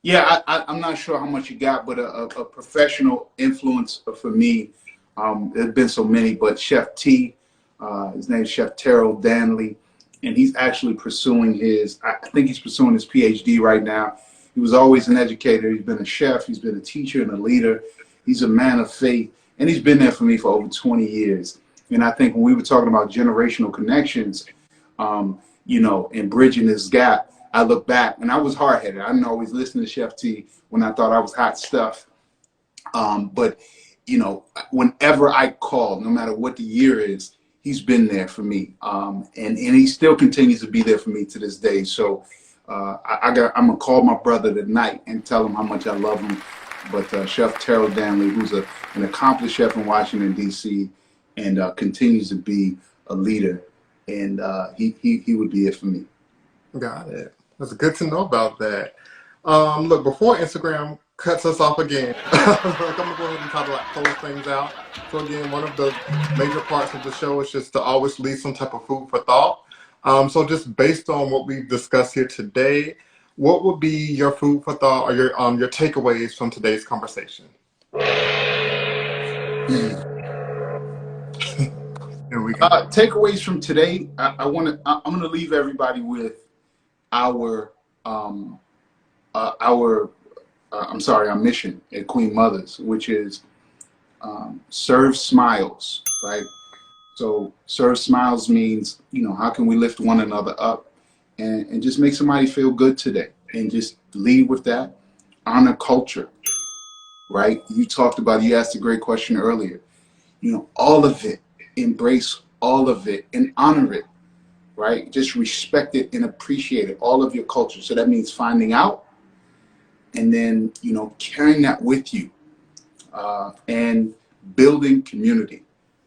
Yeah, I'm not sure how much you got, but a professional influence for me, there's been so many, but Chef T, his name's Chef Terrell Danley, and he's actually pursuing I think he's pursuing his PhD right now. He was always an educator. He's been a chef. He's been a teacher and a leader. He's a man of faith, and he's been there for me for over 20 years. And I think when we were talking about generational connections, and bridging this gap, I look back and I was hard headed. I didn't always listen to Chef T when I thought I was hot stuff. But whenever I call, no matter what the year is, he's been there for me, and he still continues to be there for me to this day. So I'm gonna call my brother tonight and tell him how much I love him. But Chef Terrell Danley, who's an accomplished chef in Washington D.C. and continues to be a leader, and he would be it for me. Got it. That's good to know about that. Look, before Instagram cuts us off again, like, I'm gonna go ahead and try to like close things out. So again, one of the major parts of the show is just to always leave some type of food for thought. So just based on what we've discussed here today, what would be your food for thought or your takeaways from today's conversation? Here we go. Takeaways from today. I'm gonna leave everybody with our um, our our mission at Queen Mothers, which is serve smiles, right? So serve smiles means, how can we lift one another up and just make somebody feel good today, and just lead with that. Honor culture, right? You asked a great question earlier. All of it, embrace all of it and honor it, right? Just respect it and appreciate it, all of your culture. So that means finding out and then, carrying that with you, and building community,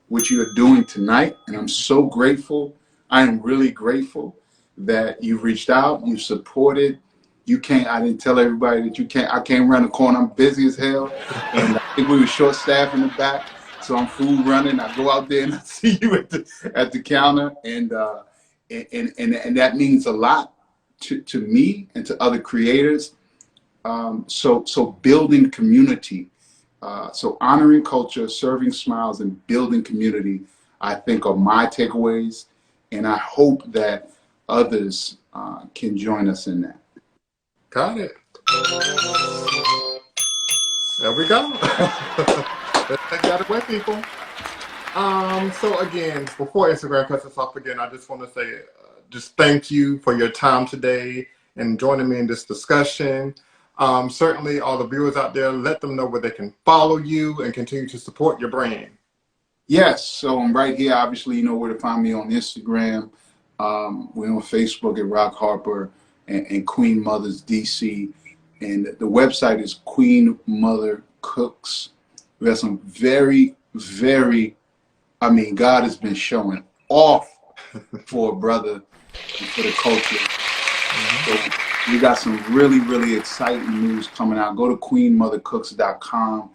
which you're doing tonight. And I'm so grateful. I am really grateful that you've reached out, you've supported. I didn't tell everybody that I came around the corner. I'm busy as hell. And I think we were short staffed in the back. So I'm food running. I go out there and I see you at the counter. And that means a lot to me and to other creators. So building community, so honoring culture, serving smiles, and building community, I think are my takeaways, and I hope that others can join us in that. Got it. There we go. Let's take that away, people. So again, before Instagram cuts us off again, I just want to say, just thank you for your time today and joining me in this discussion. Certainly, all the viewers out there, let them know where they can follow you and continue to support your brand. Yes, so I'm right here. Obviously, you know where to find me on Instagram. We're on Facebook at Rock Harper and Queen Mothers DC. And the website is Queen Mother Cooks. We have some very, very, God has been showing off for a brother and for the culture. So we got some really, really exciting news coming out. Go to queenmothercooks.com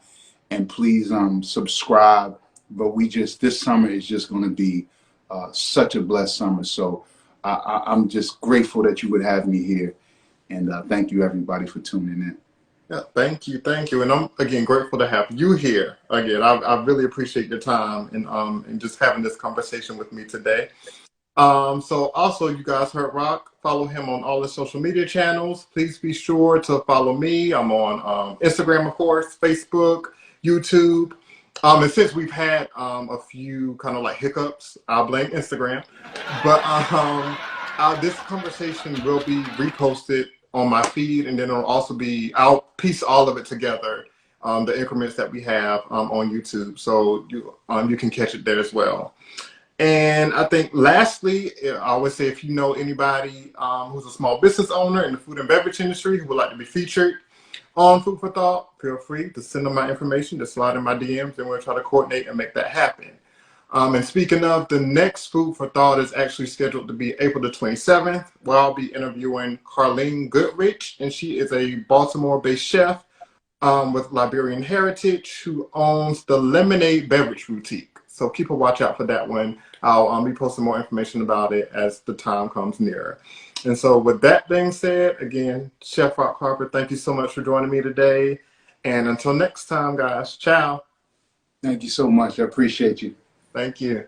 and please subscribe. But this summer is just going to be such a blessed summer. So I'm just grateful that you would have me here. And thank you, everybody, for tuning in. Yeah, thank you, and I'm again grateful to have you here. Again, I really appreciate your time and just having this conversation with me today. So also, you guys heard Rock. Follow him on all his social media channels. Please be sure to follow me. I'm on Instagram, of course, Facebook, YouTube. And since we've had a few kind of like hiccups, I'll blame Instagram. But this conversation will be reposted on my feed, and then I'll piece all of it together, the increments that we have on YouTube, so you can catch it there as well. And I think lastly, I always say, if you know anybody who's a small business owner in the food and beverage industry who would like to be featured on Food for Thought, feel free to send them my information, to slide in my DMs, and we'll try to coordinate and make that happen. And speaking of, the next Food for Thought is actually scheduled to be April the 27th, where I'll be interviewing Carlene Goodrich, and she is a Baltimore-based chef with Liberian heritage who owns the Lemonade Beverage Boutique. So keep a watch out for that one. I'll be posting more information about it as the time comes nearer. And so with that being said, again, Chef Rock Harper, thank you so much for joining me today. And until next time, guys, ciao. Thank you so much. I appreciate you. Thank you.